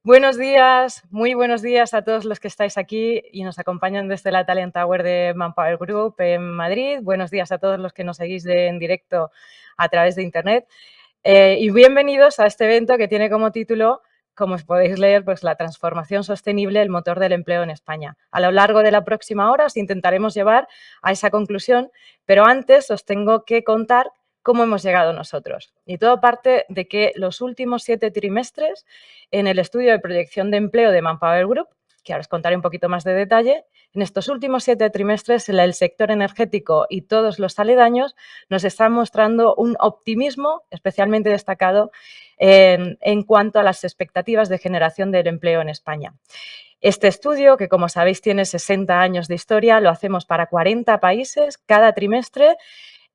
Buenos días, muy buenos días a todos los que estáis aquí y nos acompañan desde la Talent Tower de Manpower Group en Madrid. Buenos días a todos los que nos seguís en directo a través de Internet. Y bienvenidos a este evento que tiene como título, como os podéis leer, pues la transformación sostenible, el motor del empleo en España. A lo largo de la próxima hora os intentaremos llevar a esa conclusión, pero antes os tengo que contar cómo hemos llegado nosotros. Y todo parte de que los últimos 7 trimestres en el estudio de proyección de empleo de Manpower Group, que ahora os contaré un poquito más de detalle, en estos últimos 7 trimestres el sector energético y todos los aledaños nos están mostrando un optimismo especialmente destacado en cuanto a las expectativas de generación del empleo en España. Este estudio, que como sabéis tiene 60 años de historia, lo hacemos para 40 países cada trimestre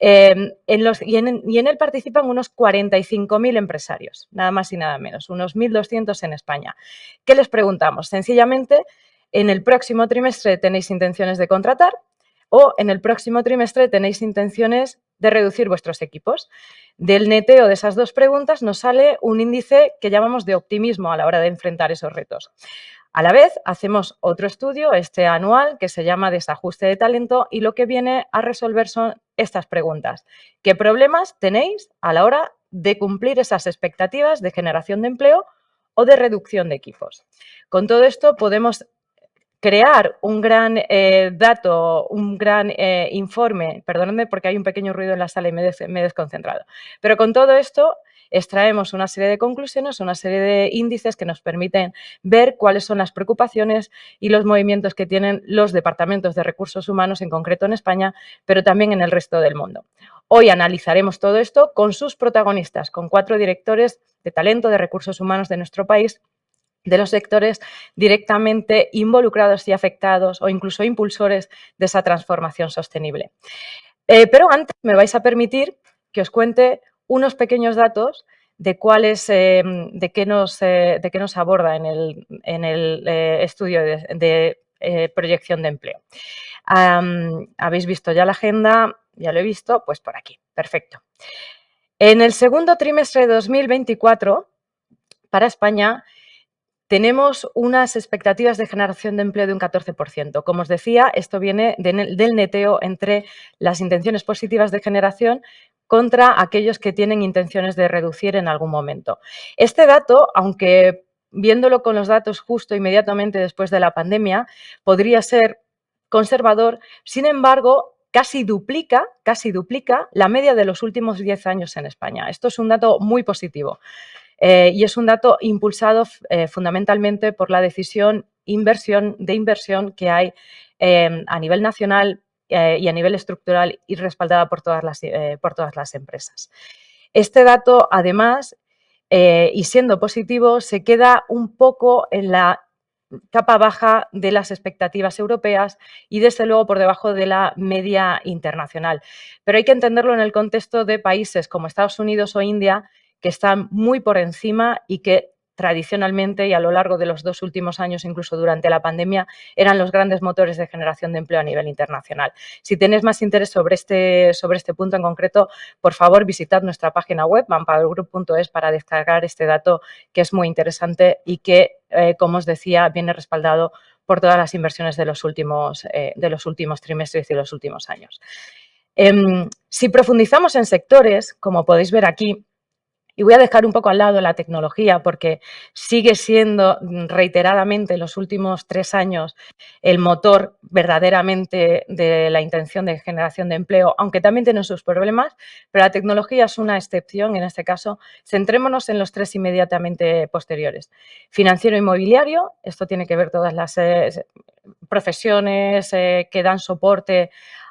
y en él participan unos 45.000 empresarios, nada más y nada menos, unos 1.200 en España. ¿Qué les preguntamos? Sencillamente, ¿en el próximo trimestre tenéis intenciones de contratar o en el próximo trimestre tenéis intenciones de reducir vuestros equipos? Del neteo de esas dos preguntas nos sale un índice que llamamos de optimismo a la hora de enfrentar esos retos. A la vez, hacemos otro estudio, este anual, que se llama Desajuste de Talento y lo que viene a resolver son estas preguntas. ¿Qué problemas tenéis a la hora de cumplir esas expectativas de generación de empleo o de reducción de equipos? Con todo esto podemos crear un gran dato, un gran informe, perdónenme porque hay un pequeño ruido en la sala y me he desconcentrado, pero con todo esto extraemos una serie de conclusiones, una serie de índices que nos permiten ver cuáles son las preocupaciones y los movimientos que tienen los departamentos de recursos humanos, en concreto en España, pero también en el resto del mundo. Hoy analizaremos todo esto con sus protagonistas, con 4 directores de talento de recursos humanos de nuestro país, de los sectores directamente involucrados y afectados o incluso impulsores de esa transformación sostenible. Pero antes me vais a permitir que os cuente unos pequeños datos de de qué nos aborda en el estudio de proyección de empleo. ¿Habéis visto ya la agenda? Ya lo he visto, pues por aquí. Perfecto. En el segundo trimestre de 2024, para España, tenemos unas expectativas de generación de empleo de un 14%. Como os decía, esto viene del neteo entre las intenciones positivas de generación contra aquellos que tienen intenciones de reducir en algún momento. Este dato, aunque viéndolo con los datos justo inmediatamente después de la pandemia, podría ser conservador, sin embargo, casi duplica la media de los últimos 10 años en España. Esto es un dato muy positivo. Y es un dato impulsado fundamentalmente por la decisión de inversión que hay a nivel nacional y a nivel estructural y respaldada por todas las empresas. Este dato, además, y siendo positivo, se queda un poco en la capa baja de las expectativas europeas y, desde luego, por debajo de la media internacional. Pero hay que entenderlo en el contexto de países como Estados Unidos o India, que están muy por encima y que tradicionalmente y a lo largo de los 2 últimos años, incluso durante la pandemia, eran los grandes motores de generación de empleo a nivel internacional. Si tenéis más interés sobre este punto en concreto, por favor, visitad nuestra página web, manpowergroup.es, para descargar este dato que es muy interesante y que, como os decía, viene respaldado por todas las inversiones de los últimos trimestres y de los últimos años. Si profundizamos en sectores, como podéis ver aquí, y voy a dejar un poco al lado la tecnología porque sigue siendo reiteradamente en los últimos 3 años el motor verdaderamente de la intención de generación de empleo, aunque también tiene sus problemas, pero la tecnología es una excepción en este caso. Centrémonos en los 3 inmediatamente posteriores. Financiero inmobiliario, esto tiene que ver todas las profesiones que dan soporte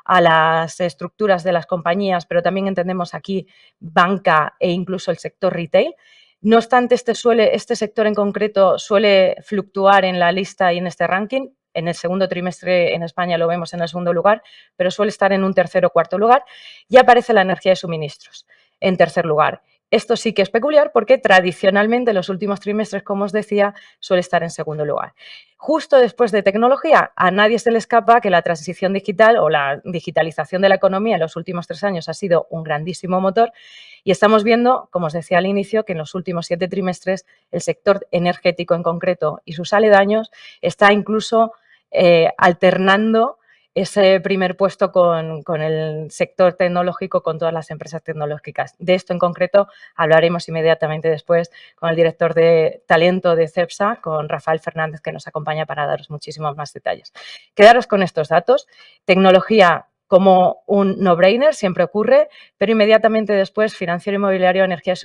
a las estructuras de las compañías, pero también entendemos aquí banca e incluso el sector retail. No obstante, este sector en concreto suele fluctuar en la lista y en este ranking. En el segundo trimestre en España lo vemos en el segundo lugar, pero suele estar en un tercer o cuarto lugar. Y aparece la energía de suministros en tercer lugar. Esto sí que es peculiar porque tradicionalmente en los últimos trimestres, como os decía, suele estar en segundo lugar. Justo después de tecnología, a nadie se le escapa que la transición digital o la digitalización de la economía en los últimos 3 años ha sido un grandísimo motor Y estamos viendo, como os decía al inicio, que en los últimos 7 trimestres el sector energético en concreto y sus aledaños está incluso alternando ese primer puesto con el sector tecnológico, con todas las empresas tecnológicas. De esto en concreto hablaremos inmediatamente después con el director de talento de CEPSA, con Rafael Fernández, que nos acompaña para daros muchísimos más detalles. Quedaros con estos datos. Tecnología como un no-brainer, siempre ocurre, pero inmediatamente después financiero inmobiliario, energía y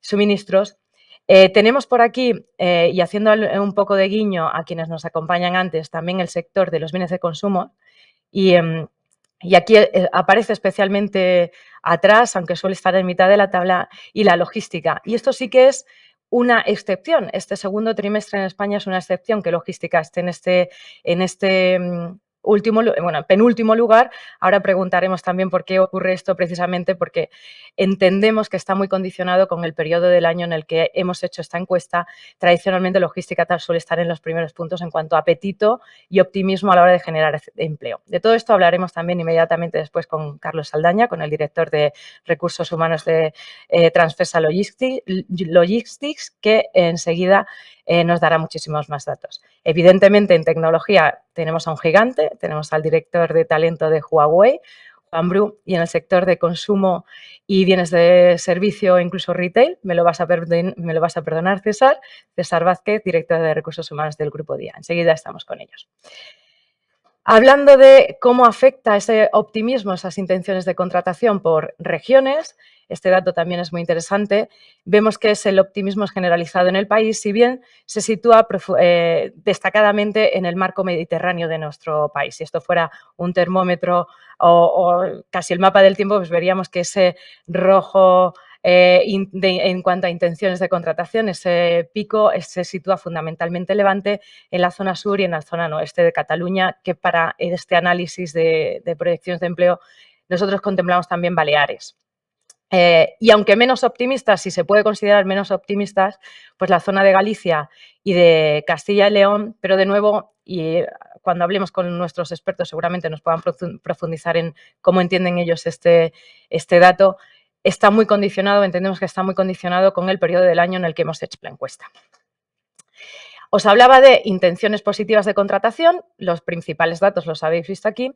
suministros. Tenemos por aquí, y haciendo un poco de guiño a quienes nos acompañan antes, también el sector de los bienes de consumo. Y aquí aparece especialmente atrás, aunque suele estar en mitad de la tabla, y la logística. Y esto sí que es una excepción. Este segundo trimestre en España es una excepción que logística esté en este penúltimo lugar. Ahora preguntaremos también por qué ocurre esto, precisamente porque entendemos que está muy condicionado con el periodo del año en el que hemos hecho esta encuesta. Tradicionalmente, logística tal suele estar en los primeros puntos en cuanto a apetito y optimismo a la hora de generar empleo. De todo esto hablaremos también inmediatamente después con Carlos Saldaña, con el director de Recursos Humanos de Transfersa Logistics, que enseguida nos dará muchísimos más datos. Evidentemente, en tecnología tenemos a un gigante, tenemos al director de talento de Huawei, Juan Bru, y en el sector de consumo y bienes de servicio, incluso retail, me lo vas a perdonar, César Vázquez, director de Recursos Humanos del Grupo Día. Enseguida estamos con ellos. Hablando de cómo afecta ese optimismo, esas intenciones de contratación por regiones, este dato también es muy interesante. Vemos que el optimismo es generalizado en el país, si bien se sitúa destacadamente en el marco mediterráneo de nuestro país. Si esto fuera un termómetro o casi el mapa del tiempo, pues veríamos que ese rojo en cuanto a intenciones de contratación, ese pico se sitúa fundamentalmente en Levante, en la zona sur y en la zona oeste de Cataluña, que para este análisis de proyecciones de empleo nosotros contemplamos también Baleares. Y aunque menos optimistas, si se puede considerar menos optimistas, pues la zona de Galicia y de Castilla y León, pero de nuevo, y cuando hablemos con nuestros expertos seguramente nos puedan profundizar en cómo entienden ellos este dato, está muy condicionado, entendemos que está muy condicionado con el periodo del año en el que hemos hecho la encuesta. Os hablaba de intenciones positivas de contratación, los principales datos los habéis visto aquí.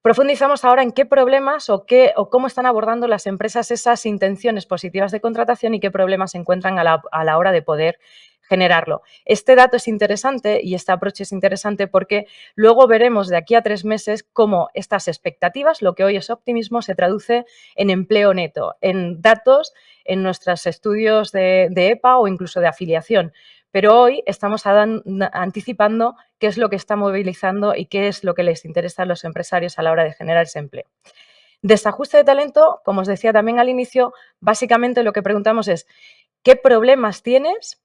Profundizamos ahora en qué problemas o cómo están abordando las empresas esas intenciones positivas de contratación y qué problemas se encuentran a la hora de poder generarlo. Este dato es interesante y este approach es interesante porque luego veremos de aquí a 3 meses cómo estas expectativas, lo que hoy es optimismo, se traduce en empleo neto, en datos en nuestros estudios de EPA o incluso de afiliación. Pero hoy estamos anticipando qué es lo que está movilizando y qué es lo que les interesa a los empresarios a la hora de generar ese empleo. Desajuste de talento, como os decía también al inicio, básicamente lo que preguntamos es ¿qué problemas tienes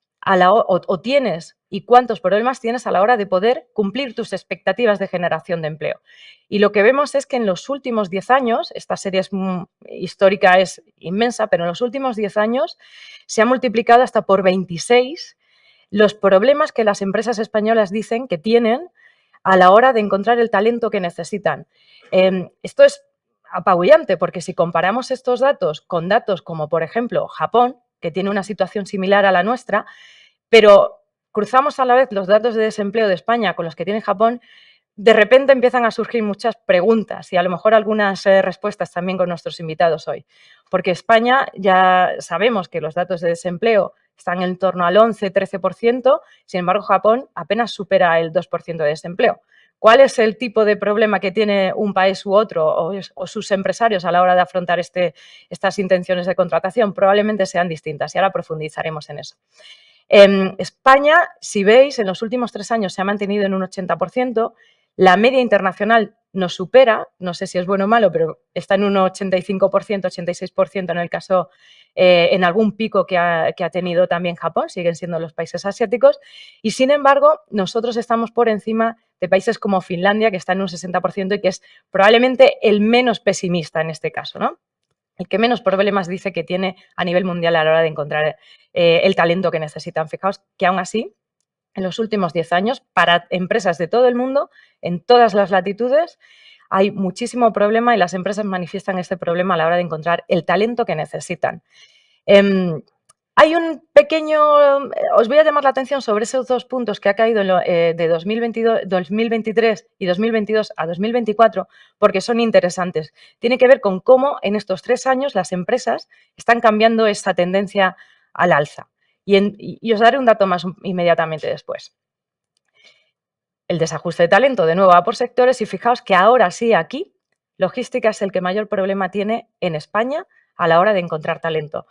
tienes y cuántos problemas tienes a la hora de poder cumplir tus expectativas de generación de empleo? Y lo que vemos es que en los últimos 10 años, esta serie histórica es inmensa, pero en los últimos 10 años se ha multiplicado hasta por 26 los problemas que las empresas españolas dicen que tienen a la hora de encontrar el talento que necesitan. Esto es apabullante porque si comparamos estos datos con datos como, por ejemplo, Japón, que tiene una situación similar a la nuestra, pero cruzamos a la vez los datos de desempleo de España con los que tiene Japón, de repente empiezan a surgir muchas preguntas y a lo mejor algunas respuestas también con nuestros invitados hoy. Porque España ya sabemos que los datos de desempleo están en torno al 11-13%, sin embargo Japón apenas supera el 2% de desempleo. ¿Cuál es el tipo de problema que tiene un país u otro o sus empresarios a la hora de afrontar estas intenciones de contratación? Probablemente sean distintas y ahora profundizaremos en eso. España, si veis, en los últimos 3 años se ha mantenido en un 80%, la media internacional nos supera, no sé si es bueno o malo, pero está en un 85%, 86% en el caso, en algún pico que ha tenido también Japón, siguen siendo los países asiáticos, y sin embargo, nosotros estamos por encima de países como Finlandia, que está en un 60% y que es probablemente el menos pesimista en este caso, ¿no? El que menos problemas dice que tiene a nivel mundial a la hora de encontrar el talento que necesitan. Fijaos que aún así, en los últimos 10 años, para empresas de todo el mundo, en todas las latitudes, hay muchísimo problema y las empresas manifiestan este problema a la hora de encontrar el talento que necesitan. Em, Hay un pequeño, os voy a llamar la atención sobre esos 2 puntos que ha caído de 2023 y 2022 a 2024, porque son interesantes. Tiene que ver con cómo en estos 3 años las empresas están cambiando esa tendencia al alza. Y os daré un dato más inmediatamente después. El desajuste de talento, de nuevo, va por sectores y fijaos que ahora sí, aquí, logística es el que mayor problema tiene en España a la hora de encontrar talento.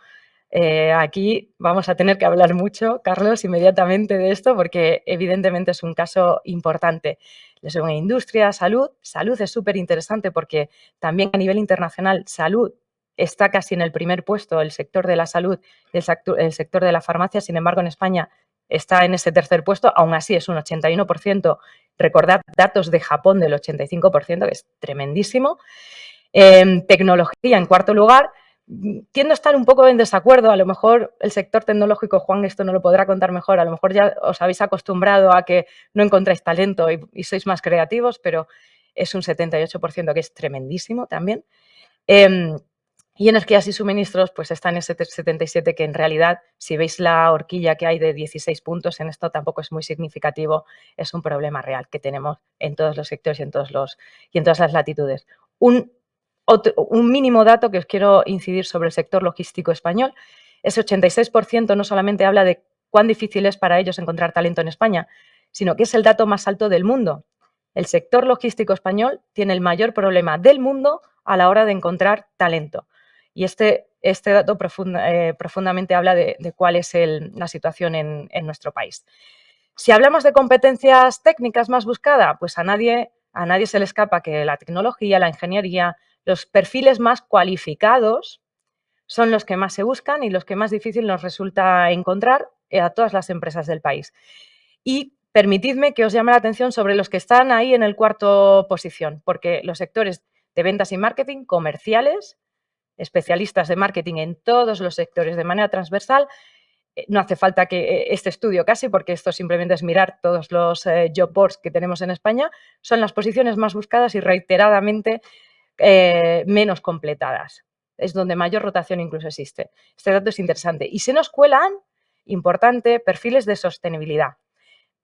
Aquí vamos a tener que hablar mucho, Carlos, inmediatamente de esto, porque evidentemente es un caso importante. La segunda industria, salud. Salud es súper interesante porque también a nivel internacional, salud está casi en el primer puesto, el sector de la salud, el sector de la farmacia. Sin embargo, en España está en ese tercer puesto, aún así es un 81%. Recordad datos de Japón del 85%, que es tremendísimo. Tecnología, en cuarto lugar. Tiendo a estar un poco en desacuerdo, a lo mejor el sector tecnológico, Juan esto no lo podrá contar mejor, a lo mejor ya os habéis acostumbrado a que no encontráis talento y sois más creativos, pero es un 78% que es tremendísimo también. Y energías y suministros, pues está en ese 77, que en realidad, si veis la horquilla que hay de 16 puntos, en esto tampoco es muy significativo, es un problema real que tenemos en todos los sectores y en todas las latitudes. Un mínimo dato que os quiero incidir sobre el sector logístico español, ese 86% no solamente habla de cuán difícil es para ellos encontrar talento en España, sino que es el dato más alto del mundo. El sector logístico español tiene el mayor problema del mundo a la hora de encontrar talento. Y este dato profundamente habla de cuál es la situación en nuestro país. Si hablamos de competencias técnicas más buscadas, pues a nadie se le escapa que la tecnología, la ingeniería, los perfiles más cualificados son los que más se buscan y los que más difícil nos resulta encontrar a todas las empresas del país. Y permitidme que os llame la atención sobre los que están ahí en el cuarto posición, porque los sectores de ventas y marketing, comerciales, especialistas de marketing en todos los sectores de manera transversal. No hace falta que este estudio casi, porque esto simplemente es mirar todos los job boards que tenemos en España, son las posiciones más buscadas y reiteradamente menos completadas. Es donde mayor rotación incluso existe. Este dato es interesante. Y se nos cuelan, importante, perfiles de sostenibilidad.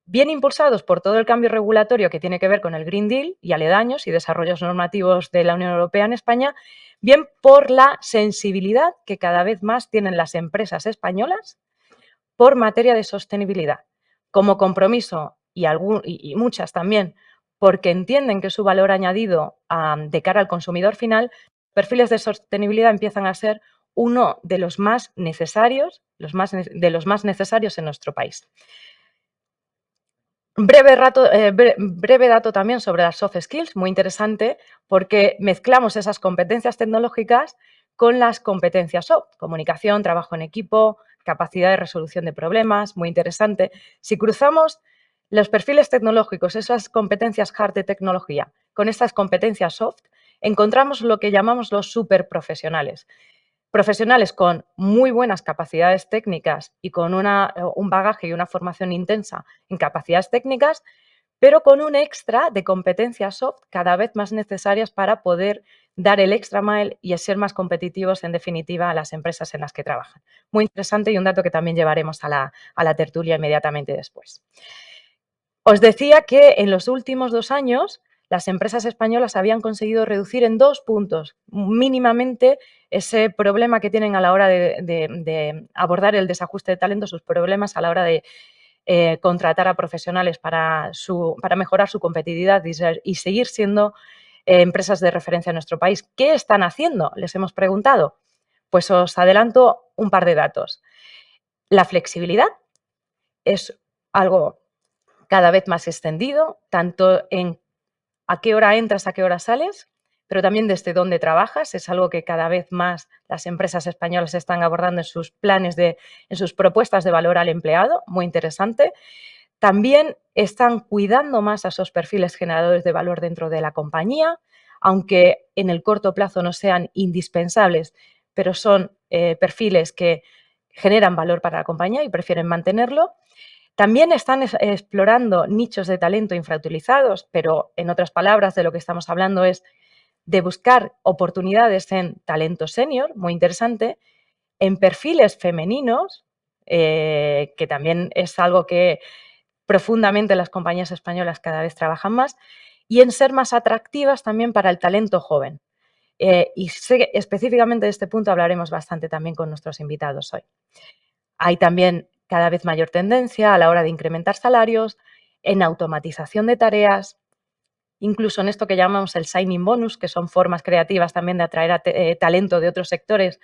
Bien impulsados por todo el cambio regulatorio que tiene que ver con el Green Deal y aledaños y desarrollos normativos de la Unión Europea en España, bien por la sensibilidad que cada vez más tienen las empresas españolas por materia de sostenibilidad, como compromiso y muchas también porque entienden que su valor añadido de cara al consumidor final, perfiles de sostenibilidad empiezan a ser uno de los más necesarios, de los más necesarios en nuestro país. Breve dato también sobre las soft skills, muy interesante, porque mezclamos esas competencias tecnológicas con las competencias soft, comunicación, trabajo en equipo, capacidad de resolución de problemas, muy interesante. Si cruzamos los perfiles tecnológicos, esas competencias hard de tecnología, con estas competencias soft, encontramos lo que llamamos los superprofesionales. Profesionales con muy buenas capacidades técnicas y con un bagaje y una formación intensa en capacidades técnicas, pero con un extra de competencias soft cada vez más necesarias para poder dar el extra mile y ser más competitivos, en definitiva, a las empresas en las que trabajan. Muy interesante y un dato que también llevaremos a la tertulia inmediatamente después. Os decía que en los últimos 2 años las empresas españolas habían conseguido reducir en 2 puntos mínimamente ese problema que tienen a la hora de abordar el desajuste de talento, sus problemas a la hora de contratar a profesionales para mejorar su competitividad y seguir siendo empresas de referencia en nuestro país. ¿Qué están haciendo? Les hemos preguntado. Pues os adelanto un par de datos. La flexibilidad es algo cada vez más extendido, tanto en a qué hora entras, a qué hora sales, pero también desde dónde trabajas. Es algo que cada vez más las empresas españolas están abordando en sus planes, en sus propuestas de valor al empleado, muy interesante. También están cuidando más a esos perfiles generadores de valor dentro de la compañía, aunque en el corto plazo no sean indispensables, pero son perfiles que generan valor para la compañía y prefieren mantenerlo. También están explorando nichos de talento infrautilizados, pero en otras palabras, de lo que estamos hablando es de buscar oportunidades en talento senior, muy interesante, en perfiles femeninos, que también es algo que profundamente las compañías españolas cada vez trabajan más, y en ser más atractivas también para el talento joven. Y sé que específicamente de este punto hablaremos bastante también con nuestros invitados hoy. Hay también cada vez mayor tendencia a la hora de incrementar salarios, en automatización de tareas, incluso en esto que llamamos el signing bonus, que son formas creativas también de atraer a talento de otros sectores,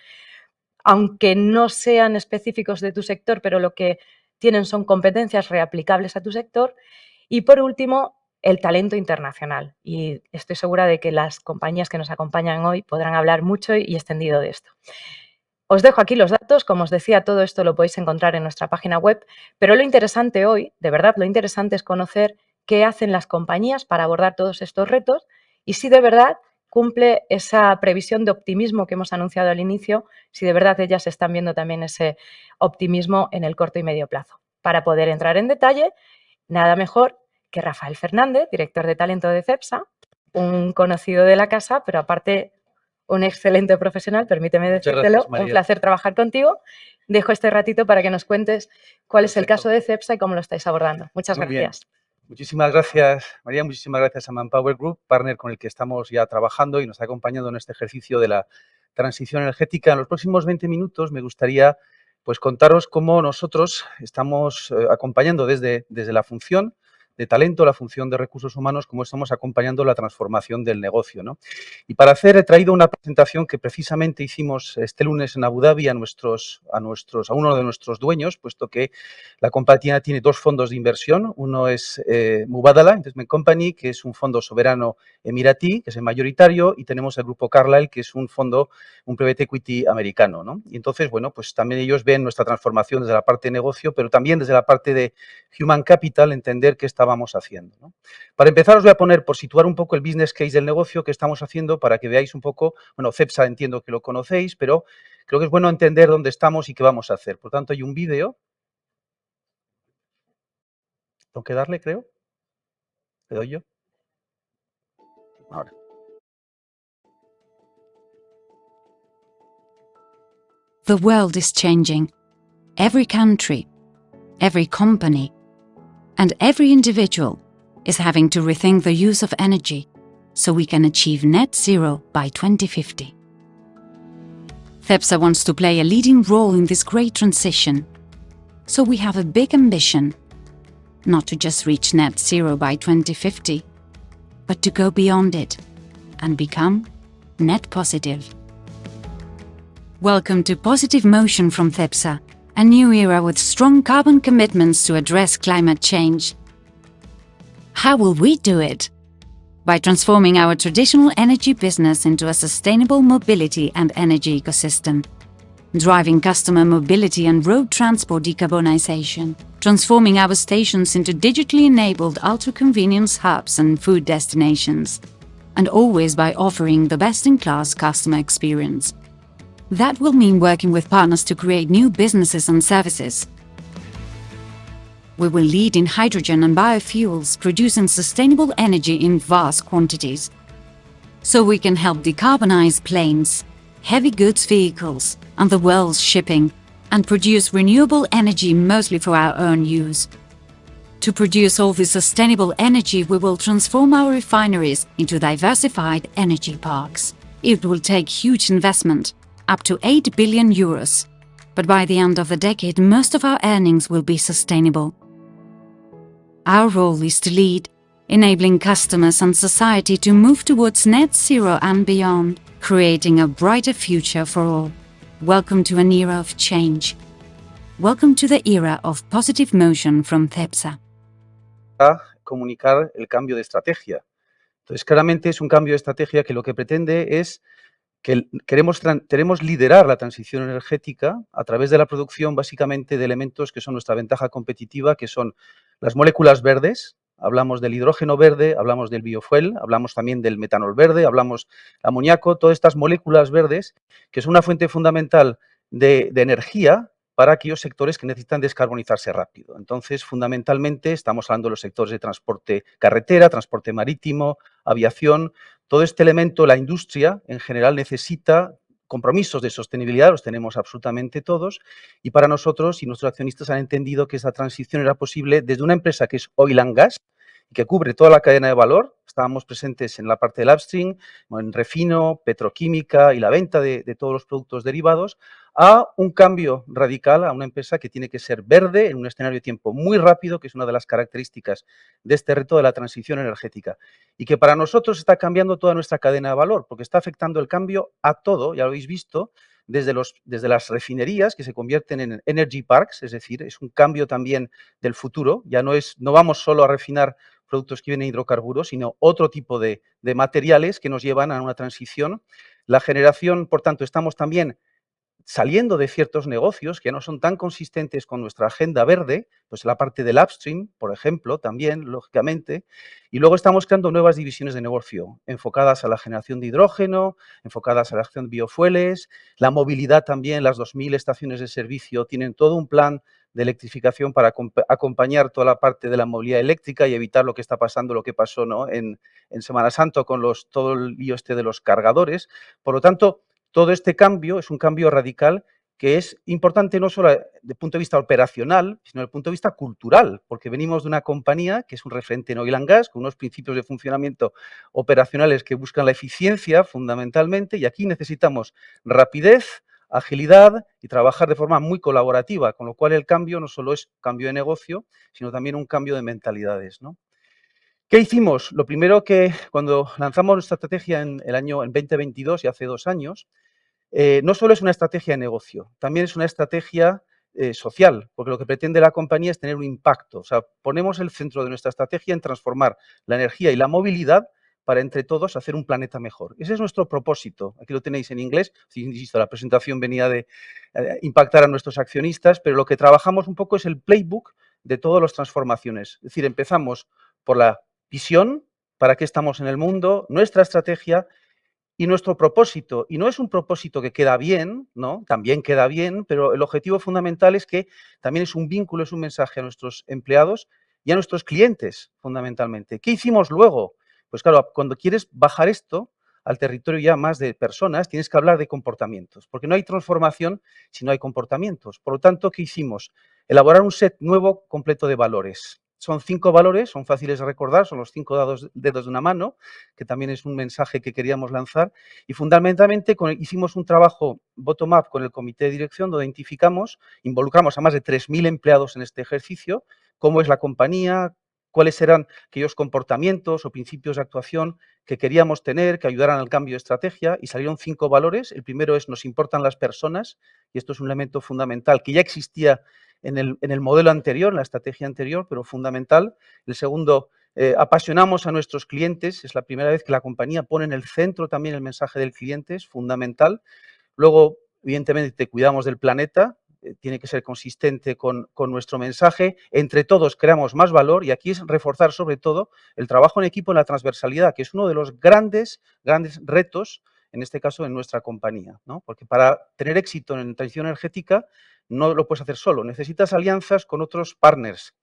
aunque no sean específicos de tu sector, pero lo que tienen son competencias reaplicables a tu sector. Y por último, el talento internacional. Y estoy segura de que las compañías que nos acompañan hoy podrán hablar mucho y extendido de esto. Os dejo aquí los datos, como os decía, todo esto lo podéis encontrar en nuestra página web, pero lo interesante hoy, de verdad, lo interesante es conocer qué hacen las compañías para abordar todos estos retos y si de verdad cumple esa previsión de optimismo que hemos anunciado al inicio, si de verdad ellas están viendo también ese optimismo en el corto y medio plazo. Para poder entrar en detalle, nada mejor que Rafael Fernández, director de talento de CEPSA, un conocido de la casa, pero aparte un excelente profesional, permíteme decírtelo, un placer trabajar contigo. Dejo este ratito para que nos cuentes cuál es el caso de CEPSA y cómo lo estáis abordando. Muchas gracias. Bien. Muchísimas gracias, María. Muchísimas gracias a Manpower Group, partner con el que estamos ya trabajando y nos ha acompañado en este ejercicio de la transición energética. En los próximos 20 minutos me gustaría pues, contaros cómo nosotros estamos acompañando desde la función de talento, la función de recursos humanos, cómo estamos acompañando la transformación del negocio, ¿no? Y para hacer he traído una presentación que precisamente hicimos este lunes en Abu Dhabi a uno de nuestros dueños, puesto que la compañía tiene dos fondos de inversión. Uno es Mubadala Investment Company, que es un fondo soberano emiratí, que es el mayoritario, y tenemos el grupo Carlyle, que es un fondo, un private equity americano, ¿no? Y entonces, bueno, pues también ellos ven nuestra transformación desde la parte de negocio, pero también desde la parte de human capital, entender qué estábamos haciendo, ¿no? Para empezar, os voy a poner, por situar un poco el business case del negocio que estamos haciendo, para que veáis un poco, bueno, CEPSA entiendo que lo conocéis, pero creo que es bueno entender dónde estamos y qué vamos a hacer. Por tanto, hay un vídeo. ¿Tengo que darle, creo? ¿Le doy yo? Ahora. The world is changing. Every country, every company, and every individual is having to rethink the use of energy so we can achieve net zero by 2050. CEPSA wants to play a leading role in this great transition, so we have a big ambition, not to just reach net zero by 2050, but to go beyond it and become net positive. Welcome to Positive Motion from CEPSA, a new era with strong carbon commitments to address climate change. How will we do it? By transforming our traditional energy business into a sustainable mobility and energy ecosystem, driving customer mobility and road transport decarbonization, transforming our stations into digitally enabled ultra-convenience hubs and food destinations, and always by offering the best-in-class customer experience. That will mean working with partners to create new businesses and services. We will lead in hydrogen and biofuels, producing sustainable energy in vast quantities, so we can help decarbonize planes, heavy goods vehicles, and the world's shipping, and produce renewable energy mostly for our own use. To produce all this sustainable energy, we will transform our refineries into diversified energy parks. It will take huge investment, up to 8 billion euros, but by the end of the decade, most of our earnings will be sustainable. Our role is to lead, enabling customers and society to move towards net zero and beyond, creating a brighter future for all. Welcome to an era of change. Welcome to the era of positive motion from CEPSA. A comunicar el cambio de estrategia. Entonces, claramente es un cambio de estrategia que lo que pretende es que queremos liderar la transición energética a través de la producción básicamente de elementos que son nuestra ventaja competitiva, que son las moléculas verdes. Hablamos del hidrógeno verde, hablamos del biofuel, hablamos también del metanol verde, hablamos del amoníaco, todas estas moléculas verdes, que son una fuente fundamental de energía para aquellos sectores que necesitan descarbonizarse rápido. Entonces, fundamentalmente, estamos hablando de los sectores de transporte carretera, transporte marítimo, aviación. Todo este elemento, la industria en general necesita compromisos de sostenibilidad, los tenemos absolutamente todos, y para nosotros y nuestros accionistas han entendido que esa transición era posible desde una empresa que es Oil and Gas, que cubre toda la cadena de valor. Estábamos presentes en la parte del upstream, en refino, petroquímica y la venta de todos los productos derivados, a un cambio radical a una empresa que tiene que ser verde en un escenario de tiempo muy rápido, que es una de las características de este reto de la transición energética. Y que para nosotros está cambiando toda nuestra cadena de valor, porque está afectando el cambio a todo, ya lo habéis visto, desde las refinerías que se convierten en energy parks, es decir, es un cambio también del futuro. Ya no vamos solo a refinar productos que vienen hidrocarburos, sino otro tipo de materiales que nos llevan a una transición. La generación, por tanto, estamos también saliendo de ciertos negocios que no son tan consistentes con nuestra agenda verde, pues la parte del upstream, por ejemplo, también, lógicamente, y luego estamos creando nuevas divisiones de negocio enfocadas a la generación de hidrógeno, enfocadas a la acción de biofueles, la movilidad también, las 2.000 estaciones de servicio tienen todo un plan de electrificación para acompañar toda la parte de la movilidad eléctrica y evitar lo que está pasando, lo que pasó, ¿no?, en Semana Santa con todo el lío este de los cargadores. Por lo tanto, todo este cambio es un cambio radical que es importante no solo desde el punto de vista operacional, sino desde el punto de vista cultural, porque venimos de una compañía que es un referente en oil and gas, con unos principios de funcionamiento operacionales que buscan la eficiencia fundamentalmente, y aquí necesitamos rapidez, agilidad y trabajar de forma muy colaborativa, con lo cual el cambio no solo es cambio de negocio, sino también un cambio de mentalidades, ¿no? ¿Qué hicimos? Lo primero que cuando lanzamos nuestra estrategia en 2022 y hace 2 años, no solo es una estrategia de negocio, también es una estrategia social, porque lo que pretende la compañía es tener un impacto. O sea, ponemos el centro de nuestra estrategia en transformar la energía y la movilidad para entre todos hacer un planeta mejor. Ese es nuestro propósito. Aquí lo tenéis en inglés. Sí, insisto, la presentación venía de impactar a nuestros accionistas, pero lo que trabajamos un poco es el playbook de todas las transformaciones. Es decir, empezamos por la visión, para qué estamos en el mundo, nuestra estrategia y nuestro propósito. Y no es un propósito que queda bien, ¿no? También queda bien, pero el objetivo fundamental es que también es un vínculo, es un mensaje a nuestros empleados y a nuestros clientes, fundamentalmente. ¿Qué hicimos luego? Pues claro, cuando quieres bajar esto al territorio ya más de personas, tienes que hablar de comportamientos, porque no hay transformación si no hay comportamientos. Por lo tanto, ¿qué hicimos? Elaborar un set nuevo completo de valores. Son 5 valores, son fáciles de recordar, son los 5 dedos de una mano, que también es un mensaje que queríamos lanzar, y fundamentalmente hicimos un trabajo bottom-up con el comité de dirección donde involucramos a más de 3.000 empleados en este ejercicio, cómo es la compañía, cuáles eran aquellos comportamientos o principios de actuación que queríamos tener, que ayudaran al cambio de estrategia, y salieron 5 valores. El primero es: nos importan las personas, y esto es un elemento fundamental que ya existía en el modelo anterior, en la estrategia anterior, pero fundamental. El segundo, apasionamos a nuestros clientes, es la primera vez que la compañía pone en el centro también el mensaje del cliente, es fundamental. Luego, evidentemente, cuidamos del planeta, tiene que ser consistente con nuestro mensaje. Entre todos creamos más valor, y aquí es reforzar sobre todo el trabajo en equipo en la transversalidad, que es uno de los grandes retos, en este caso, en nuestra compañía, ¿no? Porque para tener éxito en transición energética no lo puedes hacer solo, necesitas alianzas con otros partners,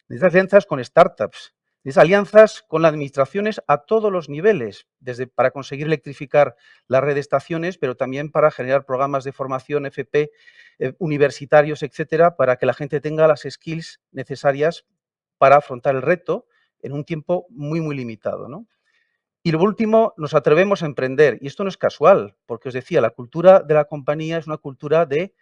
necesitas alianzas con startups, necesitas alianzas con las administraciones a todos los niveles, desde para conseguir electrificar la red de estaciones, pero también para generar programas de formación FP, universitarios, etcétera, para que la gente tenga las skills necesarias para afrontar el reto en un tiempo muy, muy limitado, ¿no? Y lo último, nos atrevemos a emprender. Y esto no es casual, porque os decía, la cultura de la compañía es una cultura de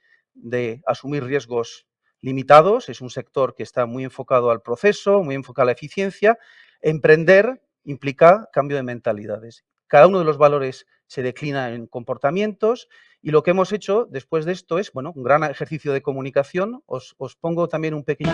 asumir riesgos limitados. Es un sector que está muy enfocado al proceso, muy enfocado a la eficiencia. Emprender implica cambio de mentalidades. Cada uno de los valores se declina en comportamientos, y lo que hemos hecho después de esto es, bueno, un gran ejercicio de comunicación. Os pongo también un pequeño...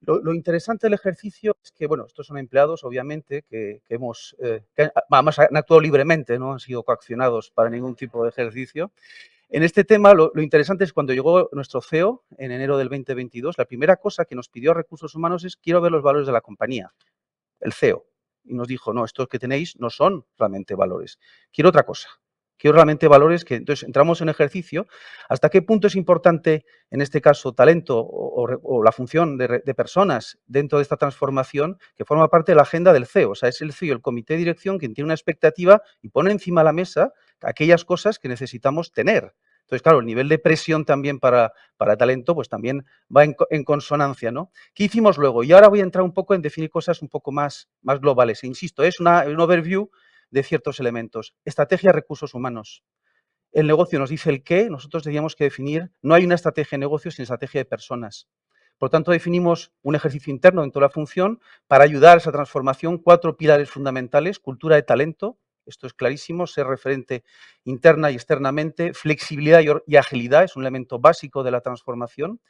Lo interesante del ejercicio es que, bueno, estos son empleados, obviamente, que además han actuado libremente, no han sido coaccionados para ningún tipo de ejercicio. En este tema, lo interesante es cuando llegó nuestro CEO en enero del 2022, la primera cosa que nos pidió a Recursos Humanos es: quiero ver los valores de la compañía, el CEO. Y nos dijo: no, estos que tenéis no son realmente valores, quiero otra cosa. Quiero realmente valores que, entonces, entramos en ejercicio. ¿Hasta qué punto es importante, en este caso, talento o la función de personas dentro de esta transformación que forma parte de la agenda del CEO? O sea, es el CEO, el comité de dirección, quien tiene una expectativa y pone encima de la mesa aquellas cosas que necesitamos tener. Entonces, claro, el nivel de presión también para talento, pues también va en consonancia, ¿no? ¿Qué hicimos luego? Y ahora voy a entrar un poco en definir cosas un poco más globales. E insisto, es un overview de ciertos elementos. Estrategia de recursos humanos. El negocio nos dice el qué, nosotros teníamos que definir, no hay una estrategia de negocio sin estrategia de personas. Por tanto, definimos un ejercicio interno dentro de la función para ayudar a esa transformación, 4 pilares fundamentales: cultura de talento, esto es clarísimo, ser referente interna y externamente; flexibilidad y agilidad, es un elemento básico de la transformación;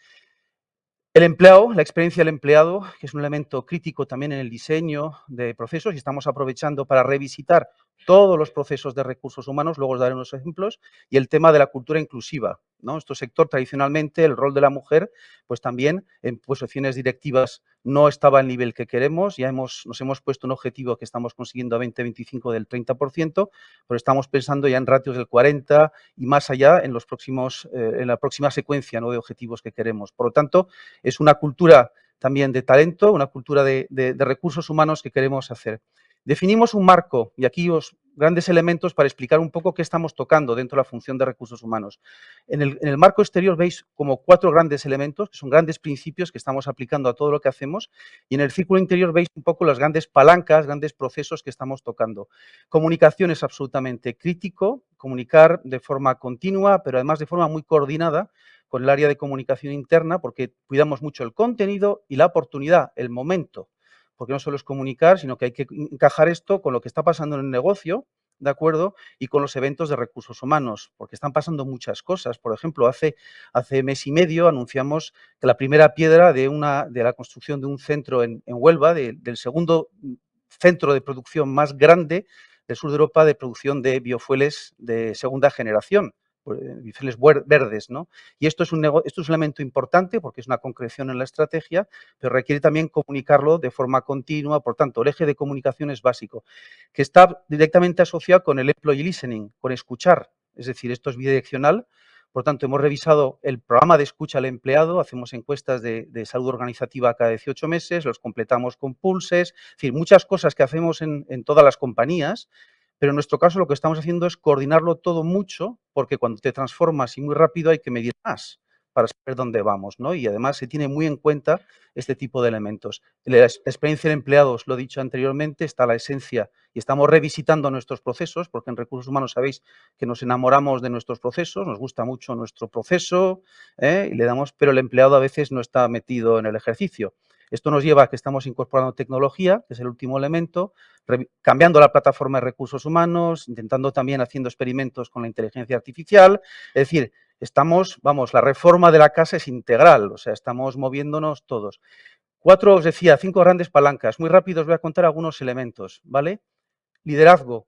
el empleado, la experiencia del empleado, que es un elemento crítico también en el diseño de procesos, y estamos aprovechando para revisitar todos los procesos de recursos humanos, luego os daré unos ejemplos; y el tema de la cultura inclusiva, ¿no? Este sector, tradicionalmente, el rol de la mujer, pues también en posiciones directivas no estaba al nivel que queremos. Ya nos hemos puesto un objetivo que estamos consiguiendo a 2025 del 30%, pero estamos pensando ya en ratios del 40% y más allá en la próxima secuencia, ¿no?, de objetivos que queremos. Por lo tanto, es una cultura también de talento, una cultura de recursos humanos que queremos hacer. Definimos un marco, y aquí grandes elementos para explicar un poco qué estamos tocando dentro de la función de recursos humanos. En el marco exterior veis como 4 grandes elementos, que son grandes principios que estamos aplicando a todo lo que hacemos, y en el círculo interior veis un poco las grandes palancas, grandes procesos que estamos tocando. Comunicación es absolutamente crítico, comunicar de forma continua, pero además de forma muy coordinada con el área de comunicación interna, porque cuidamos mucho el contenido y la oportunidad, el momento, porque no solo es comunicar, sino que hay que encajar esto con lo que está pasando en el negocio, ¿de acuerdo? Y con los eventos de recursos humanos, porque están pasando muchas cosas. Por ejemplo, hace mes y medio anunciamos que la primera piedra de la construcción de un centro en Huelva, del segundo centro de producción más grande del sur de Europa de producción de biofueles de segunda generación, biofueles verdes, ¿no? Y esto es un elemento importante porque es una concreción en la estrategia, pero requiere también comunicarlo de forma continua. Por tanto, el eje de comunicación es básico, que está directamente asociado con el employee listening, con escuchar, es decir, esto es bidireccional. Por tanto, hemos revisado el programa de escucha al empleado, hacemos encuestas de salud organizativa cada 18 meses, los completamos con pulses, es decir, muchas cosas que hacemos en todas las compañías, pero en nuestro caso lo que estamos haciendo es coordinarlo todo mucho, porque cuando te transformas y muy rápido hay que medir más para saber dónde vamos, ¿no? Y además se tiene muy en cuenta este tipo de elementos. La experiencia del empleado, os lo he dicho anteriormente, está la esencia, y estamos revisitando nuestros procesos, porque en recursos humanos sabéis que nos enamoramos de nuestros procesos, nos gusta mucho nuestro proceso, y le damos, pero el empleado a veces no está metido en el ejercicio. Esto nos lleva a que estamos incorporando tecnología, que es el último elemento, cambiando la plataforma de recursos humanos, intentando también haciendo experimentos con la inteligencia artificial. Es decir, la reforma de la casa es integral, o sea, estamos moviéndonos todos. 4, os decía, 5 grandes palancas. Muy rápido os voy a contar algunos elementos, ¿vale? Liderazgo.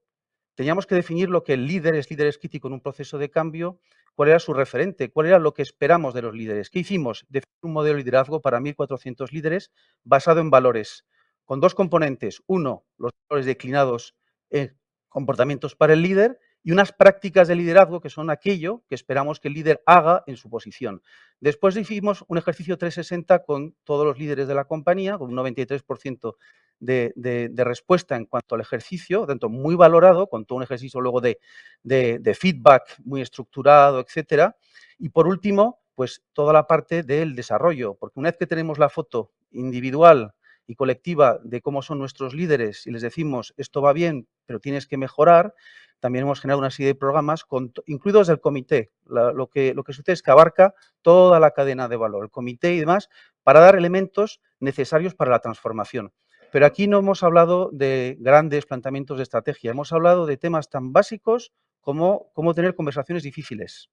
Teníamos que definir lo que el líder es crítico en un proceso de cambio, cuál era su referente, cuál era lo que esperamos de los líderes. ¿Qué hicimos? Definir un modelo de liderazgo para 1.400 líderes basado en valores, con 2 componentes. Uno, los valores declinados en comportamientos para el líder, y unas prácticas de liderazgo que son aquello que esperamos que el líder haga en su posición. Después hicimos un ejercicio 360 con todos los líderes de la compañía, con un 93% de respuesta en cuanto al ejercicio, tanto muy valorado, con todo un ejercicio luego de feedback muy estructurado, etcétera. Y por último, pues toda la parte del desarrollo, porque una vez que tenemos la foto individual y colectiva de cómo son nuestros líderes y les decimos esto va bien, pero tienes que mejorar, también hemos generado una serie de programas, incluidos del comité. Lo que sucede es que abarca toda la cadena de valor, el comité y demás, para dar elementos necesarios para la transformación. Pero aquí no hemos hablado de grandes planteamientos de estrategia, hemos hablado de temas tan básicos como cómo tener conversaciones difíciles,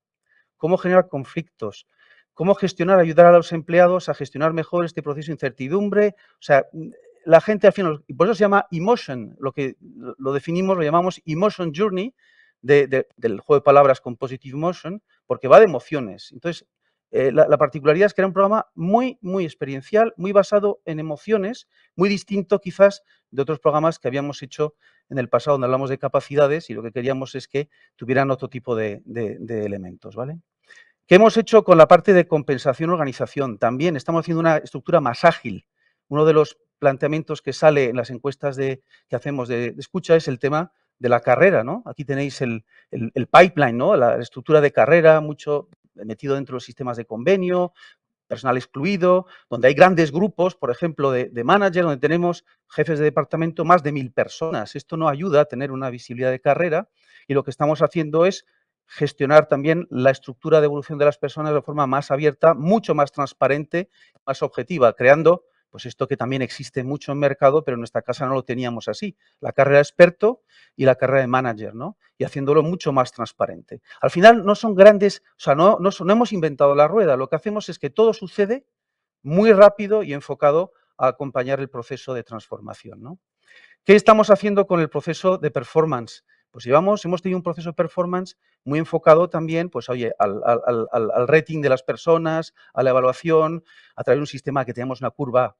cómo generar conflictos, cómo gestionar, ayudar a los empleados a gestionar mejor este proceso de incertidumbre. O sea, la gente al final, y por eso se llama emotion, lo que lo definimos, lo llamamos emotion journey, del juego de palabras con positive motion, porque va de emociones. Entonces, la particularidad es que era un programa muy, muy experiencial, muy basado en emociones, muy distinto quizás de otros programas que habíamos hecho en el pasado, donde hablamos de capacidades y lo que queríamos es que tuvieran otro tipo de elementos, ¿vale? ¿Qué hemos hecho con la parte de compensación organización? También estamos haciendo una estructura más ágil. Uno de los planteamientos que sale en las encuestas que hacemos de escucha es el tema de la carrera, ¿no? Aquí tenéis el pipeline, ¿no? La estructura de carrera, mucho metido dentro de los sistemas de convenio, personal excluido, donde hay grandes grupos, por ejemplo, de managers, donde tenemos jefes de departamento, más de 1000 personas. Esto no ayuda a tener una visibilidad de carrera y lo que estamos haciendo es gestionar también la estructura de evolución de las personas de forma más abierta, mucho más transparente, más objetiva, creando pues esto que también existe mucho en mercado, pero en nuestra casa no lo teníamos así, la carrera de experto y la carrera de manager, ¿no? Y haciéndolo mucho más transparente. Al final no son grandes, o sea, no hemos inventado la rueda, lo que hacemos es que todo sucede muy rápido y enfocado a acompañar el proceso de transformación, ¿no? ¿Qué estamos haciendo con el proceso de performance? Pues hemos tenido un proceso de performance muy enfocado también, pues oye, al rating de las personas, a la evaluación, a través de un sistema que teníamos una curva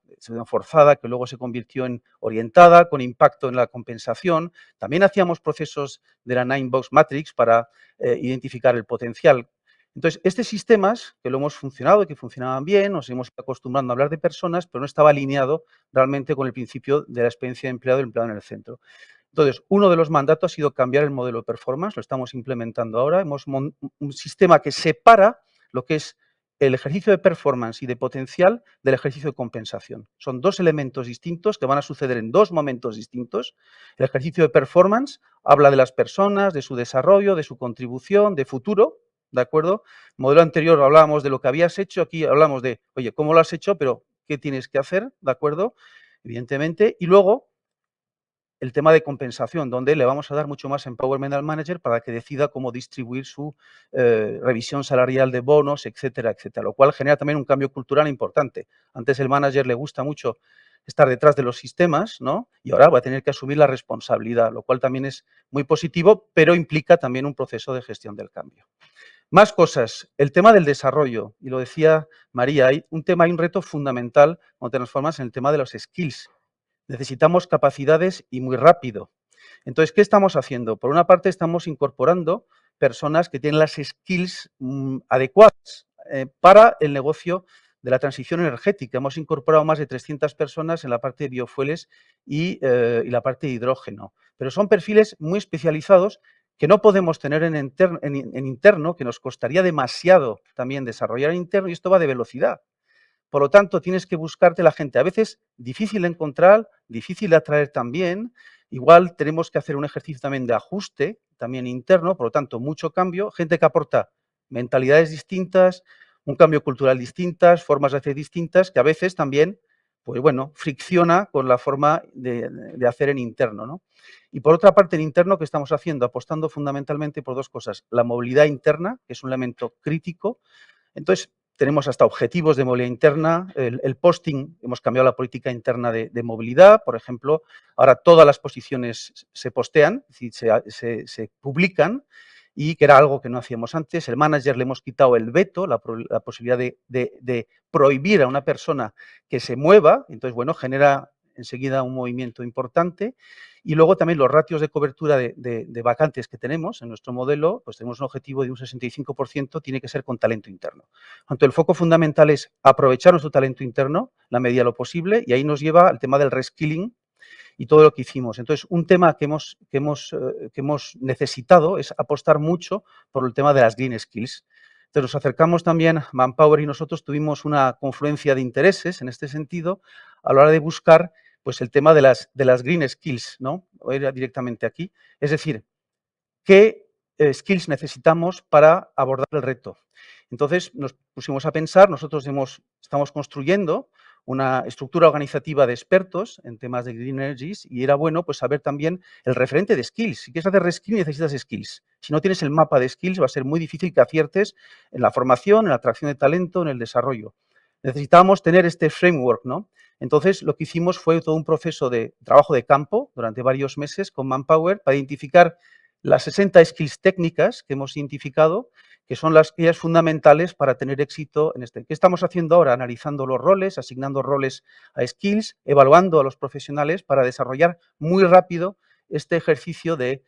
forzada que luego se convirtió en orientada, con impacto en la compensación. También hacíamos procesos de la Nine Box Matrix para identificar el potencial. Entonces, estos sistemas, que lo hemos funcionado y que funcionaban bien, nos hemos acostumbrado a hablar de personas, pero no estaba alineado realmente con el principio de la experiencia de empleado y el empleado en el centro. Entonces, uno de los mandatos ha sido cambiar el modelo de performance, lo estamos implementando ahora. Hemos un sistema que separa lo que es el ejercicio de performance y de potencial del ejercicio de compensación. Son dos elementos distintos que van a suceder en dos momentos distintos. El ejercicio de performance habla de las personas, de su desarrollo, de su contribución, de futuro, ¿de acuerdo? El modelo anterior hablábamos de lo que habías hecho, aquí hablamos de, oye, ¿cómo lo has hecho? Pero, ¿qué tienes que hacer? ¿De acuerdo? Evidentemente. Y luego, el tema de compensación, donde le vamos a dar mucho más empowerment al manager para que decida cómo distribuir su revisión salarial de bonos, etcétera, etcétera, lo cual genera también un cambio cultural importante. Antes el manager le gusta mucho estar detrás de los sistemas, ¿no? Y ahora va a tener que asumir la responsabilidad, lo cual también es muy positivo, pero implica también un proceso de gestión del cambio. Más cosas. El tema del desarrollo, y lo decía María, hay un reto fundamental cuando te transformas en el tema de los skills. Necesitamos capacidades y muy rápido. Entonces, ¿qué estamos haciendo? Por una parte, estamos incorporando personas que tienen las skills adecuadas para el negocio de la transición energética. Hemos incorporado más de 300 personas en la parte de biofueles y la parte de hidrógeno. Pero son perfiles muy especializados que no podemos tener en interno, que nos costaría demasiado también desarrollar en interno, y esto va de velocidad. Por lo tanto, tienes que buscarte la gente. A veces difícil de encontrar, difícil de atraer también. Igual tenemos que hacer un ejercicio también de ajuste, también interno, por lo tanto, mucho cambio. Gente que aporta mentalidades distintas, un cambio cultural distintas, formas de hacer distintas, que a veces también, pues bueno, fricciona con la forma de hacer en interno, ¿no? Y por otra parte, en interno, ¿qué estamos haciendo? Apostando fundamentalmente por dos cosas. La movilidad interna, que es un elemento crítico. Entonces, tenemos hasta objetivos de movilidad interna, el posting, hemos cambiado la política interna de movilidad, por ejemplo, ahora todas las posiciones se postean, es decir, se publican, y que era algo que no hacíamos antes. El manager le hemos quitado el veto, la posibilidad de prohibir a una persona que se mueva, entonces, bueno, genera enseguida un movimiento importante. Y luego también los ratios de cobertura de vacantes que tenemos en nuestro modelo, pues tenemos un objetivo de un 65%, tiene que ser con talento interno. Tanto el foco fundamental es aprovechar nuestro talento interno, la medida de lo posible, y ahí nos lleva al tema del reskilling y todo lo que hicimos. Entonces, un tema que hemos necesitado es apostar mucho por el tema de las green skills. Entonces, nos acercamos también, Manpower y nosotros tuvimos una confluencia de intereses en este sentido a la hora de buscar pues el tema de las green skills, ¿no? Voy a ir directamente aquí. Es decir, ¿qué skills necesitamos para abordar el reto? Entonces nos pusimos a pensar, nosotros estamos construyendo una estructura organizativa de expertos en temas de Green Energies y era bueno pues saber también el referente de skills. Si quieres hacer reskilling necesitas skills. Si no tienes el mapa de skills va a ser muy difícil que aciertes en la formación, en la atracción de talento, en el desarrollo. Necesitábamos tener este framework, ¿no? Entonces, lo que hicimos fue todo un proceso de trabajo de campo durante varios meses con Manpower para identificar las 60 skills técnicas que hemos identificado, que son las guías fundamentales para tener éxito en este. ¿Qué estamos haciendo ahora? Analizando los roles, asignando roles a skills, evaluando a los profesionales para desarrollar muy rápido este ejercicio de